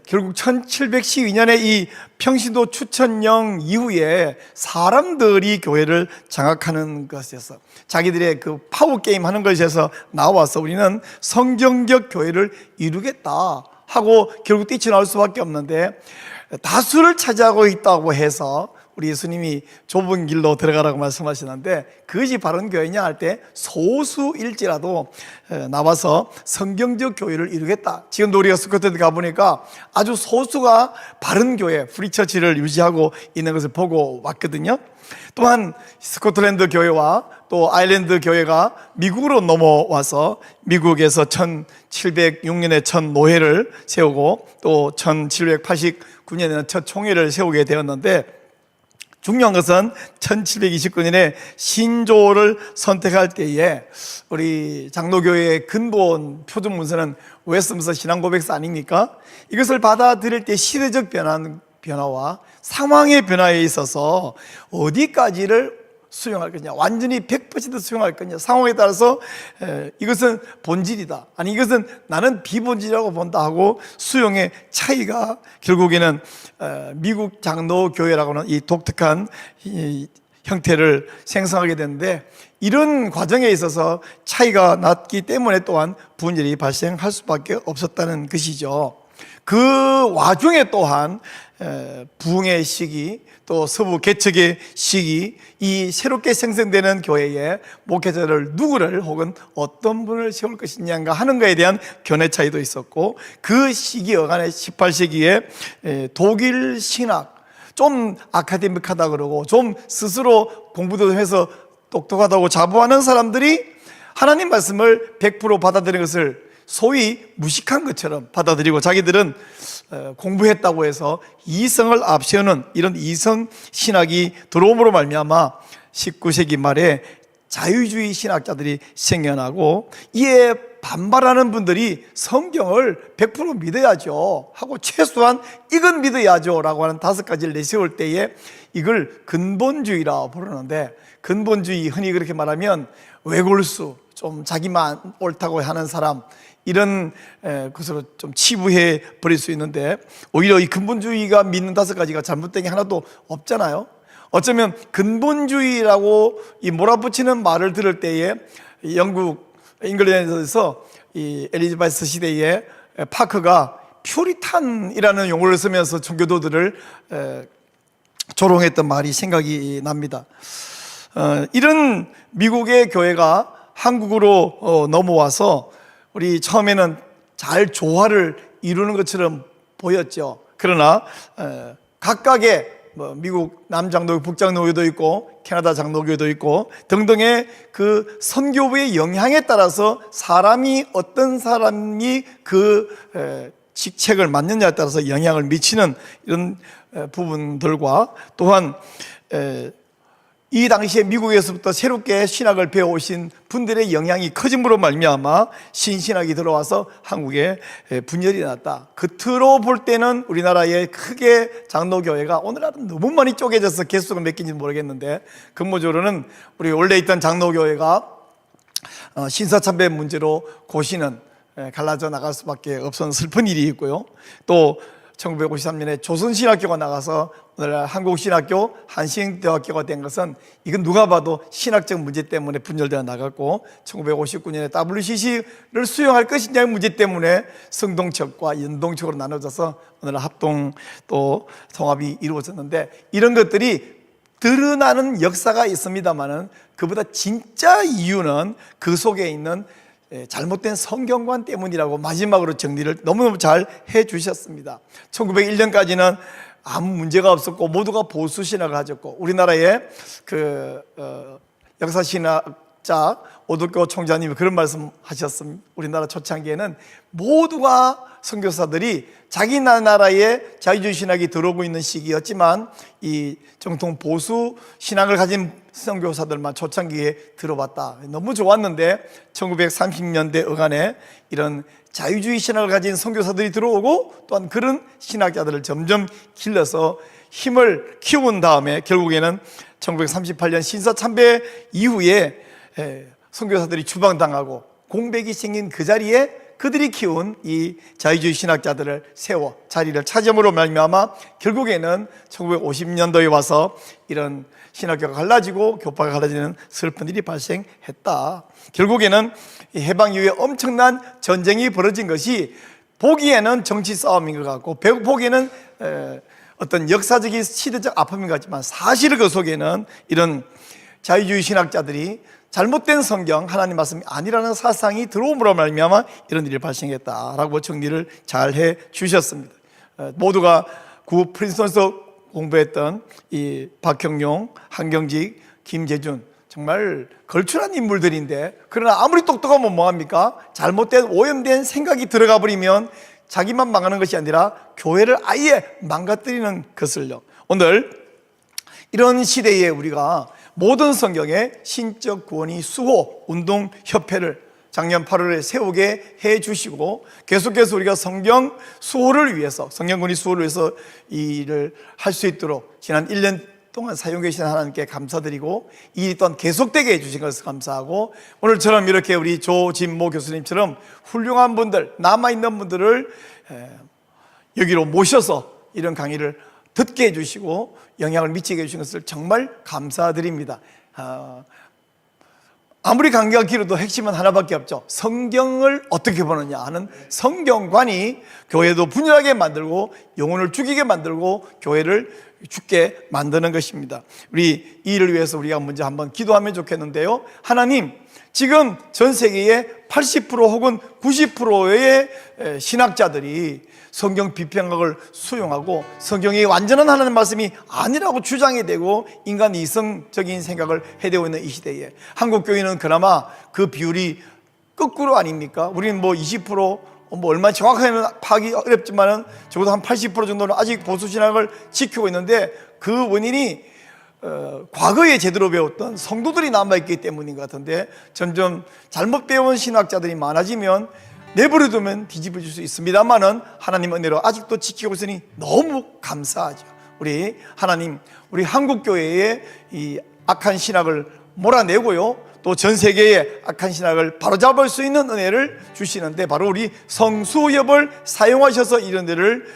결국 1712년에 이 평신도 추천령 이후에 사람들이 교회를 장악하는 것에서 자기들의 그 파워 게임 하는 것에서 나와서 우리는 성경적 교회를 이루겠다 하고 결국 뛰쳐나올 수밖에 없는데 다수를 차지하고 있다고 해서 우리 예수님이 좁은 길로 들어가라고 말씀하시는데 그것이 바른 교회냐 할 때 소수일지라도 나와서 성경적 교회를 이루겠다. 지금도 우리가 스코틀랜드 가보니까 아주 소수가 바른 교회, 프리처치를 유지하고 있는 것을 보고 왔거든요. 또한 스코틀랜드 교회와 또 아일랜드 교회가 미국으로 넘어와서 미국에서 1706년에 첫 노회를 세우고 또 1789년에는 첫 총회를 세우게 되었는데 중요한 것은 1729년에 신조를 선택할 때에 우리 장로교회의 근본 표준 문서는 웨스트민스터 신앙고백서 아닙니까? 이것을 받아들일 때 시대적 변화와 상황의 변화에 있어서 어디까지를 수용할 거냐, 완전히 100% 수용할 거냐, 상황에 따라서 이것은 본질이다, 아니 이것은 나는 비본질이라고 본다 하고 수용의 차이가 결국에는 미국 장로교회라고는 이 독특한 이 형태를 생성하게 되는데 이런 과정에 있어서 차이가 났기 때문에 또한 분열이 발생할 수밖에 없었다는 것이죠. 그 와중에 또한 부흥의 시기 또 서부 개척의 시기, 이 새롭게 생성되는 교회에 목회자를 누구를 혹은 어떤 분을 세울 것이냐가 하는 것에 대한 견해 차이도 있었고 그 시기 어간의 18세기에 독일 신학 좀 아카데믹하다 그러고 좀 스스로 공부도 해서 똑똑하다고 자부하는 사람들이 하나님 말씀을 100% 받아들이는 것을 소위 무식한 것처럼 받아들이고 자기들은 공부했다고 해서 이성을 앞세우는 이런 이성 신학이 들어옴으로 말미암아 19세기 말에 자유주의 신학자들이 생겨나고 이에 반발하는 분들이 성경을 100% 믿어야죠 하고 최소한 이건 믿어야죠 라고 하는 5가지를 내세울 때에 이걸 근본주의라고 부르는데 근본주의 흔히 그렇게 말하면 외골수 좀 자기만 옳다고 하는 사람 이런 것으로 좀 치부해 버릴 수 있는데 오히려 이 근본주의가 믿는 5가지가 잘못된 게 하나도 없잖아요. 어쩌면 근본주의라고 이 몰아붙이는 말을 들을 때에 영국 잉글랜드에서 이 엘리자베스 시대에 파크가 퓨리탄이라는 용어를 쓰면서 종교도들을 조롱했던 말이 생각이 납니다. 이런 미국의 교회가 한국으로 넘어와서 우리 처음에는 잘 조화를 이루는 것처럼 보였죠. 그러나 각각의 미국 남장로교, 북장로교도 있고 캐나다 장로교도 있고 등등의 그 선교부의 영향에 따라서 사람이 어떤 사람이 그 직책을 맡느냐에 따라서 영향을 미치는 이런 부분들과 또한 이 당시에 미국에서부터 새롭게 신학을 배워오신 분들의 영향이 커짐으로 말미암아 신신학이 들어와서 한국에 분열이 났다. 겉으로 볼 때는 우리나라의 크게 장로교회가 오늘날은 너무 많이 쪼개져서 개수가 몇 개인지 모르겠는데 근본적으로는 우리 원래 있던 장로교회가 신사참배 문제로 고시는 갈라져 나갈 수밖에 없었던 슬픈 일이 있고요. 또 1953년에 조선신학교가 나가서 오늘날 한국신학교, 한신대학교가 된 것은 이건 누가 봐도 신학적 문제 때문에 분열되어 나갔고 1959년에 WCC를 수용할 것이냐의 문제 때문에 성동척과 연동척으로 나눠져서 오늘날 합동 또 통합이 이루어졌는데 이런 것들이 드러나는 역사가 있습니다만은 그보다 진짜 이유는 그 속에 있는 잘못된 성경관 때문이라고 마지막으로 정리를 너무너무 잘 해주셨습니다. 1901년까지는 아무 문제가 없었고 모두가 보수 신학을 가졌고 우리나라의 역사신학자 오덕교 총장님이 그런 말씀하셨습니다. 우리나라 초창기에는 모두가 선교사들이 자기 나라에 자유주의 신학이 들어오고 있는 시기였지만 이 정통 보수 신학을 가진 선교사들만 초창기에 들어왔다. 너무 좋았는데 1930년대 어간에 이런 자유주의 신학을 가진 선교사들이 들어오고 또한 그런 신학자들을 점점 길러서 힘을 키운 다음에 결국에는 1938년 신사참배 이후에 선교사들이 추방당하고 공백이 생긴 그 자리에 그들이 키운 이 자유주의 신학자들을 세워 자리를 차지함으로 말미암아 결국에는 1950년도에 와서 이런 신학교가 갈라지고 교파가 갈라지는 슬픈 일이 발생했다. 결국에는 해방 이후에 엄청난 전쟁이 벌어진 것이 보기에는 정치 싸움인 것 같고 보기에는 어떤 역사적인 시대적 아픔인 것 같지만 사실 그 속에는 이런 자유주의 신학자들이 잘못된 성경 하나님 말씀이 아니라는 사상이 들어옴으로 말미암아 이런 일이 발생했다라고 정리를 잘 해 주셨습니다. 모두가 구 프린스턴에서 공부했던 이 박형용, 한경직, 김재준 정말 걸출한 인물들인데 그러나 아무리 똑똑하면 뭐합니까? 잘못된 오염된 생각이 들어가 버리면 자기만 망하는 것이 아니라 교회를 아예 망가뜨리는 것을요. 오늘 이런 시대에 우리가 모든 성경에 신적 구원이 수호 운동협회를 작년 8월에 세우게 해 주시고 계속해서 우리가 성경 수호를 위해서 성경 구원이 수호를 위해서 이 일을 할 수 있도록 지난 1년 동안 사용해 주신 하나님께 감사드리고 이 일이 또한 계속되게 해 주신 것을 감사하고 오늘처럼 이렇게 우리 조진모 교수님처럼 훌륭한 분들 남아있는 분들을 여기로 모셔서 이런 강의를 듣게 해주시고 영향을 미치게 해주신 것을 정말 감사드립니다. 아무리 강의가 길어도 핵심은 하나밖에 없죠. 성경을 어떻게 보느냐 하는 성경관이 교회도 분열하게 만들고 영혼을 죽이게 만들고 교회를 죽게 만드는 것입니다. 우리 이 일을 위해서 우리가 먼저 한번 기도하면 좋겠는데요. 하나님, 지금 전 세계의 80% 혹은 90%의 신학자들이 성경 비평학을 수용하고 성경이 완전한 하나님 말씀이 아니라고 주장이 되고 인간 이성적인 생각을 해대고 있는 이 시대에 한국교회는 그나마 그 비율이 거꾸로 아닙니까? 우리는 뭐 20% 얼마 정확하게는 파악이 어렵지만은 적어도 한 80% 정도는 아직 보수신학을 지키고 있는데 그 원인이 과거에 제대로 배웠던 성도들이 남아있기 때문인 것 같은데 점점 잘못 배운 신학자들이 많아지면 내버려두면 뒤집어질 수 있습니다만은 하나님 은혜로 아직도 지키고 있으니 너무 감사하죠. 우리 하나님, 우리 한국교회의 이 악한 신학을 몰아내고요 또 전 세계의 악한 신학을 바로잡을 수 있는 은혜를 주시는데 바로 우리 성수협을 사용하셔서 이런 일을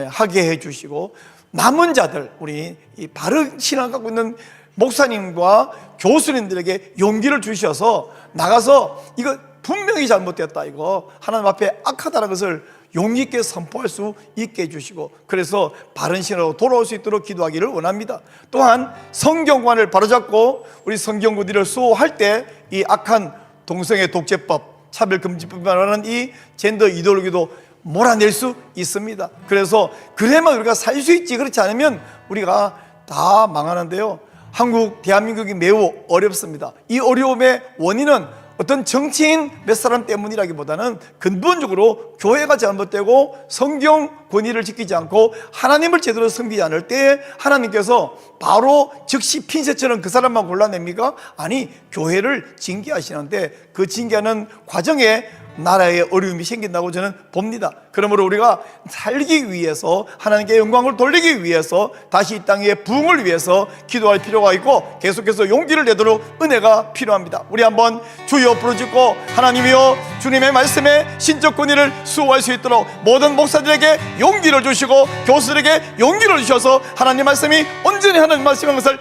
하게 해주시고 남은 자들 우리 이 바른 신앙 갖고 있는 목사님과 교수님들에게 용기를 주셔서 나가서 이거 분명히 잘못되었다 이거 하나님 앞에 악하다는 것을 용기 있게 선포할 수 있게 해주시고 그래서 바른 신앙으로 돌아올 수 있도록 기도하기를 원합니다. 또한 성경관을 바로잡고 우리 성경구들을 수호할 때 이 악한 동성애 독재법 차별금지법이라는 이 젠더 이데올로기도 몰아낼 수 있습니다. 그래서 그래야만 우리가 살 수 있지 그렇지 않으면 우리가 다 망하는데요 한국 대한민국이 매우 어렵습니다. 이 어려움의 원인은 어떤 정치인 몇 사람 때문이라기보다는 근본적으로 교회가 잘못되고 성경 권위를 지키지 않고 하나님을 제대로 섬기지 않을 때 하나님께서 바로 즉시 핀셋처럼 그 사람만 골라냅니까? 아니 교회를 징계하시는데 그 징계하는 과정에 나라에 어려움이 생긴다고 저는 봅니다. 그러므로 우리가 살기 위해서, 하나님께 영광을 돌리기 위해서, 다시 이 땅의 부흥을 위해서 기도할 필요가 있고, 계속해서 용기를 내도록 은혜가 필요합니다. 우리 한번 주여 부르짖고, 하나님이여 주님의 말씀에 신적 권위를 수호할 수 있도록 모든 목사들에게 용기를 주시고 교수들에게 용기를 주셔서 하나님 말씀이 온전히 하나님 말씀인 것을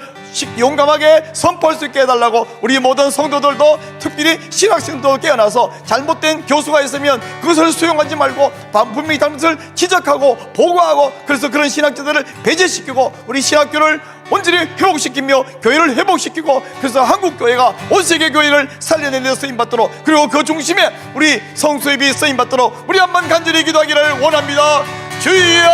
용감하게 선포할 수 있게 해달라고, 우리 모든 성도들도 특별히 신학생도 깨어나서 잘못된 교수가 있으면 그것을 수용하지 말고 분명히 잘못을 지적하고 보고하고, 그래서 그런 신학자들을 배제시키고 우리 신학교를 온전히 회복시키며 교회를 회복시키고, 그래서 한국교회가 온세계 교회를 살려내는 데 쓰임받도록, 그리고 그 중심에 우리 성수협이 쓰임받도록 우리 한번 간절히 기도하기를 원합니다. 주여,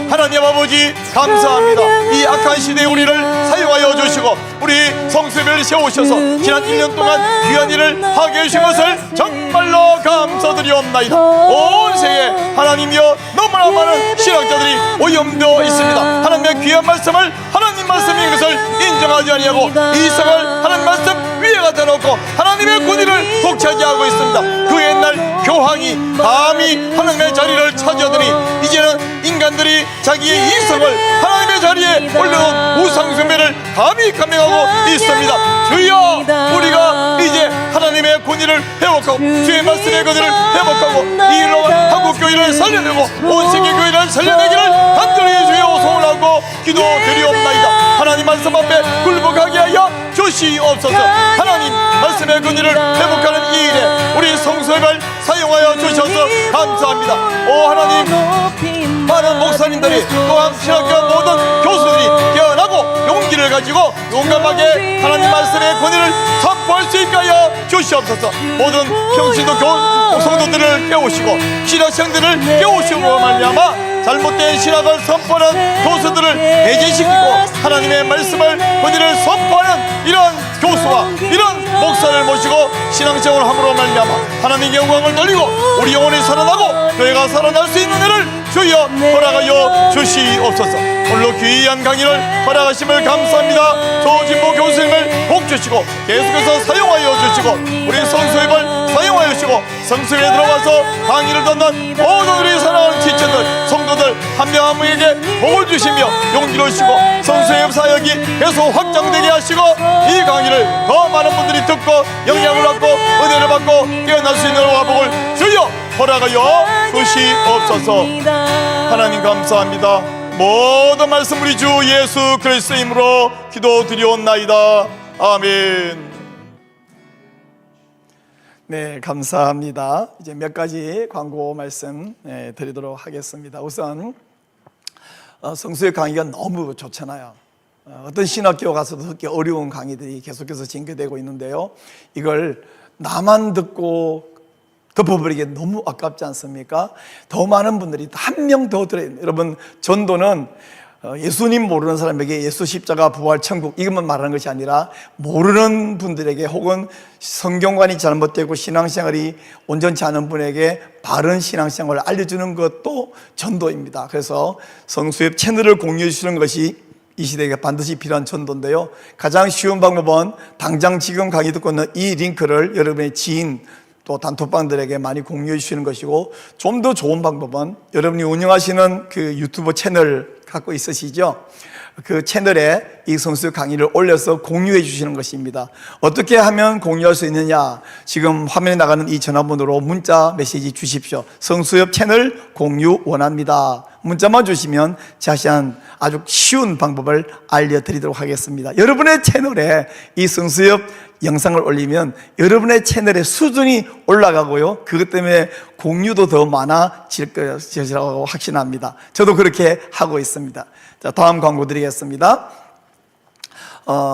하나님 아버지 감사합니다. 이 악한 시대에 우리를 사용하여 주시고 우리 성수협을 세우셔서 지난 1년 동안 귀한 일을 하게 해주신 것을 정말로 감사드리옵나이다. 온 세계 하나님이여 너무나 많은 신학자들이 오염되어 있습니다. 하나님의 귀한 말씀을 하나님 말씀인 것을 인정하지 아니하고 이성을 하나님 말씀 위에 갖다 놓고 하나님의 권위를 독차지하고 있습니다. 그 옛날 교황이 감히 하나님의 자리를 차지하더니 이제는 인간들이 자기의 이성을 하나님의 자리에 올려놓은 우상숭배를 감히 감행하고 있습니다. 주여, 우리가 이제 하나님의 권위를 회복하고 주의 말씀의 권위를 회복하고 이 일로 한국교회를 살려내고 온세계 교회를 살려내기를 간절히 주여 소원하고 기도드리옵나이다. 하나님 말씀 앞에 굴복하게 하여 주시옵소서. 하나님 말씀의 권위를 회복하는 이 일에 우리 성수협을 사용하여 주셔서 감사합니다. 오 하나님, 많은 목사님들이 또한 신학교 모든 교수들이 깨어나고 용기를 가지고 용감하게 하나님 말씀의 권위를 선포할 수 있게 하여 주시옵소서. 모든 평신도 성도들을 깨우시고 신학생들을 깨우시고 말미암아 잘못된 신학을 선포하는 교수들을 배제시키고 하나님의 말씀을 권위를 선포하는 이런 교수와 이런 목사를 모시고 신앙생활을 함으로 말미암아 하나님의 영광을 돌리고 우리 영혼이 살아나고 교회가 살아날 수 있는 일을 주여 허락하여 주시옵소서. 오늘로 귀한 강의를 허락하심을 감사합니다. 조진보 교수님을 복 주시고 계속해서 사용하여 주시고 우리 성수협을 사용하여 주시고 성수협에 들어가서 강의를 듣는 모든 우리 사랑하는 지체들 성도들 한 명 한 명에게 복을 주시며 용기를 주시고 성수협 사역이 계속 확장되게 하시고 이 강의를 더 많은 분들이 듣고 영향을 받고 은혜를 받고 깨어날 수 있는 복을 주여 허락하여 주시옵소서. 하나님 감사합니다. 모든 말씀 우리 주 예수 그리스도의 이름으로 기도드리옵나이다. 아멘. 네, 감사합니다. 이제 몇 가지 광고 말씀 드리도록 하겠습니다. 우선 성수의 강의가 너무 좋잖아요. 어떤 신학교 가서도 듣기 어려운 강의들이 계속해서 쟁겨되고 있는데요, 이걸 나만 듣고 덮어버리기 너무 아깝지 않습니까? 더 많은 분들이 한 명 더 들어요. 여러분, 전도는 예수님 모르는 사람에게 예수 십자가 부활 천국 이것만 말하는 것이 아니라 모르는 분들에게 혹은 성경관이 잘못되고 신앙생활이 온전치 않은 분에게 바른 신앙생활을 알려주는 것도 전도입니다. 그래서 성수협 채널을 공유해 주시는 것이 이 시대에 반드시 필요한 전도인데요, 가장 쉬운 방법은 당장 지금 강의 듣고 있는 이 링크를 여러분의 지인 또 단톡방들에게 많이 공유해 주시는 것이고, 좀 더 좋은 방법은 여러분이 운영하시는 그 유튜브 채널 갖고 있으시죠? 그 채널에 이 성수 강의를 올려서 공유해 주시는 것입니다. 어떻게 하면 공유할 수 있느냐? 지금 화면에 나가는 이 전화번호로 문자 메시지 주십시오. 성수협 채널 공유 원합니다. 문자만 주시면 자세한 아주 쉬운 방법을 알려드리도록 하겠습니다. 여러분의 채널에 이 성수협 영상을 올리면 여러분의 채널의 수준이 올라가고요, 그것 때문에 공유도 더 많아질 것이라고 확신합니다. 저도 그렇게 하고 있습니다. 자, 다음 광고 드리겠습니다.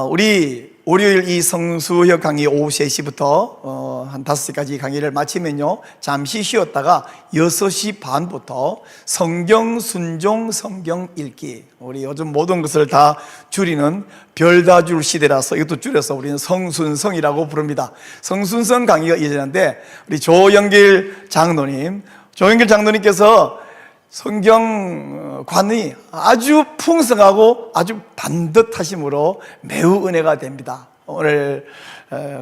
우리 월요일 이 성수협 강의 오후 3시부터 한 5시까지 강의를 마치면요, 잠시 쉬었다가 6시 반부터 성경 순종 성경 읽기, 우리 요즘 모든 것을 다 줄이는 별다줄 시대라서 이것도 줄여서 우리는 성순성이라고 부릅니다. 성순성 강의가 예전인데 우리 조영길 장로님께서 성경관이 아주 풍성하고 아주 반듯하심으로 매우 은혜가 됩니다. 오늘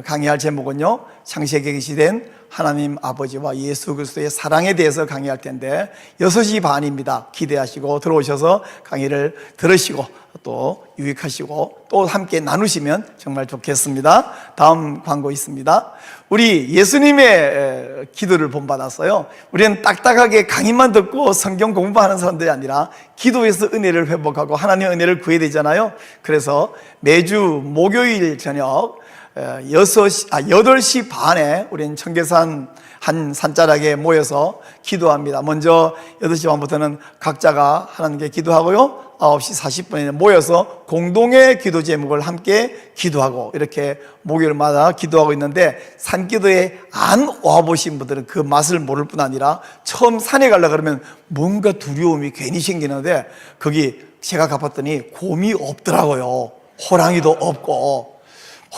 강의할 제목은요, 창세기에 게시된 하나님 아버지와 예수 그리스도의 사랑에 대해서 강의할 텐데 6시 반입니다. 기대하시고 들어오셔서 강의를 들으시고 또 유익하시고 또 함께 나누시면 정말 좋겠습니다. 다음 광고 있습니다. 우리 예수님의 기도를 본받았어요. 우리는 딱딱하게 강의만 듣고 성경 공부하는 사람들이 아니라 기도에서 은혜를 회복하고 하나님의 은혜를 구해야 되잖아요. 그래서 매주 목요일 저녁 8시 반에 우리는 청계산 한 산자락에 모여서 기도합니다. 먼저 8시 반부터는 각자가 하나님께 기도하고요. 9시 40분에 모여서 공동의 기도 제목을 함께 기도하고 이렇게 목요일마다 기도하고 있는데 산기도에 안 와보신 분들은 그 맛을 모를 뿐 아니라 처음 산에 가려고 그러면 뭔가 두려움이 괜히 생기는데 거기 제가 가봤더니 곰이 없더라고요. 호랑이도 없고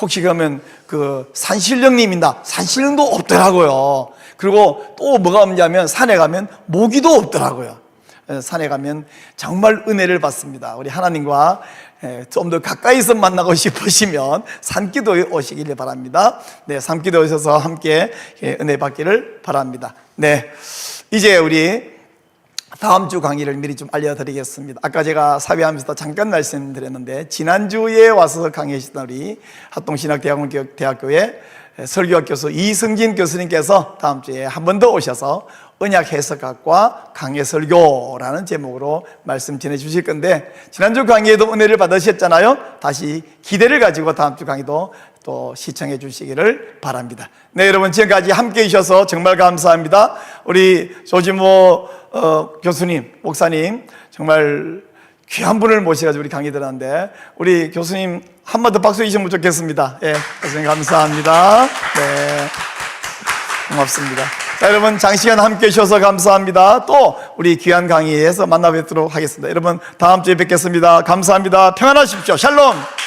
혹시 그러면 그 산신령님이다. 산신령도 없더라고요. 그리고 또 뭐가 없냐면 산에 가면 모기도 없더라고요. 산에 가면 정말 은혜를 받습니다. 우리 하나님과 좀 더 가까이서 만나고 싶으시면 산기도에 오시길 바랍니다. 네, 산기도에 오셔서 함께 은혜 받기를 바랍니다. 네, 이제 우리 다음 주 강의를 미리 좀 알려드리겠습니다. 아까 제가 사회하면서 잠깐 말씀드렸는데 지난주에 와서 강의하셨던 우리 합동신학대학교의 설교학 교수 이승진 교수님께서 다음 주에 한 번 더 오셔서 언약 해석학과 강해 설교라는 제목으로 말씀 전해주실 건데 지난주 강의에도 은혜를 받으셨잖아요. 다시 기대를 가지고 다음 주 강의도 또 시청해 주시기를 바랍니다. 네, 여러분 지금까지 함께 해주셔서 정말 감사합니다. 우리 조지모 교수님, 목사님 정말 귀한 분을 모셔가지고 우리 강의 들었는데 우리 교수님 한 번 더 박수 주시면 좋겠습니다. 예, 교수님 감사합니다. 네, 고맙습니다. 자, 여러분 장시간 함께 해주셔서 감사합니다. 또 우리 귀한 강의에서 만나 뵙도록 하겠습니다. 여러분 다음 주에 뵙겠습니다. 감사합니다. 평안하십시오. 샬롬.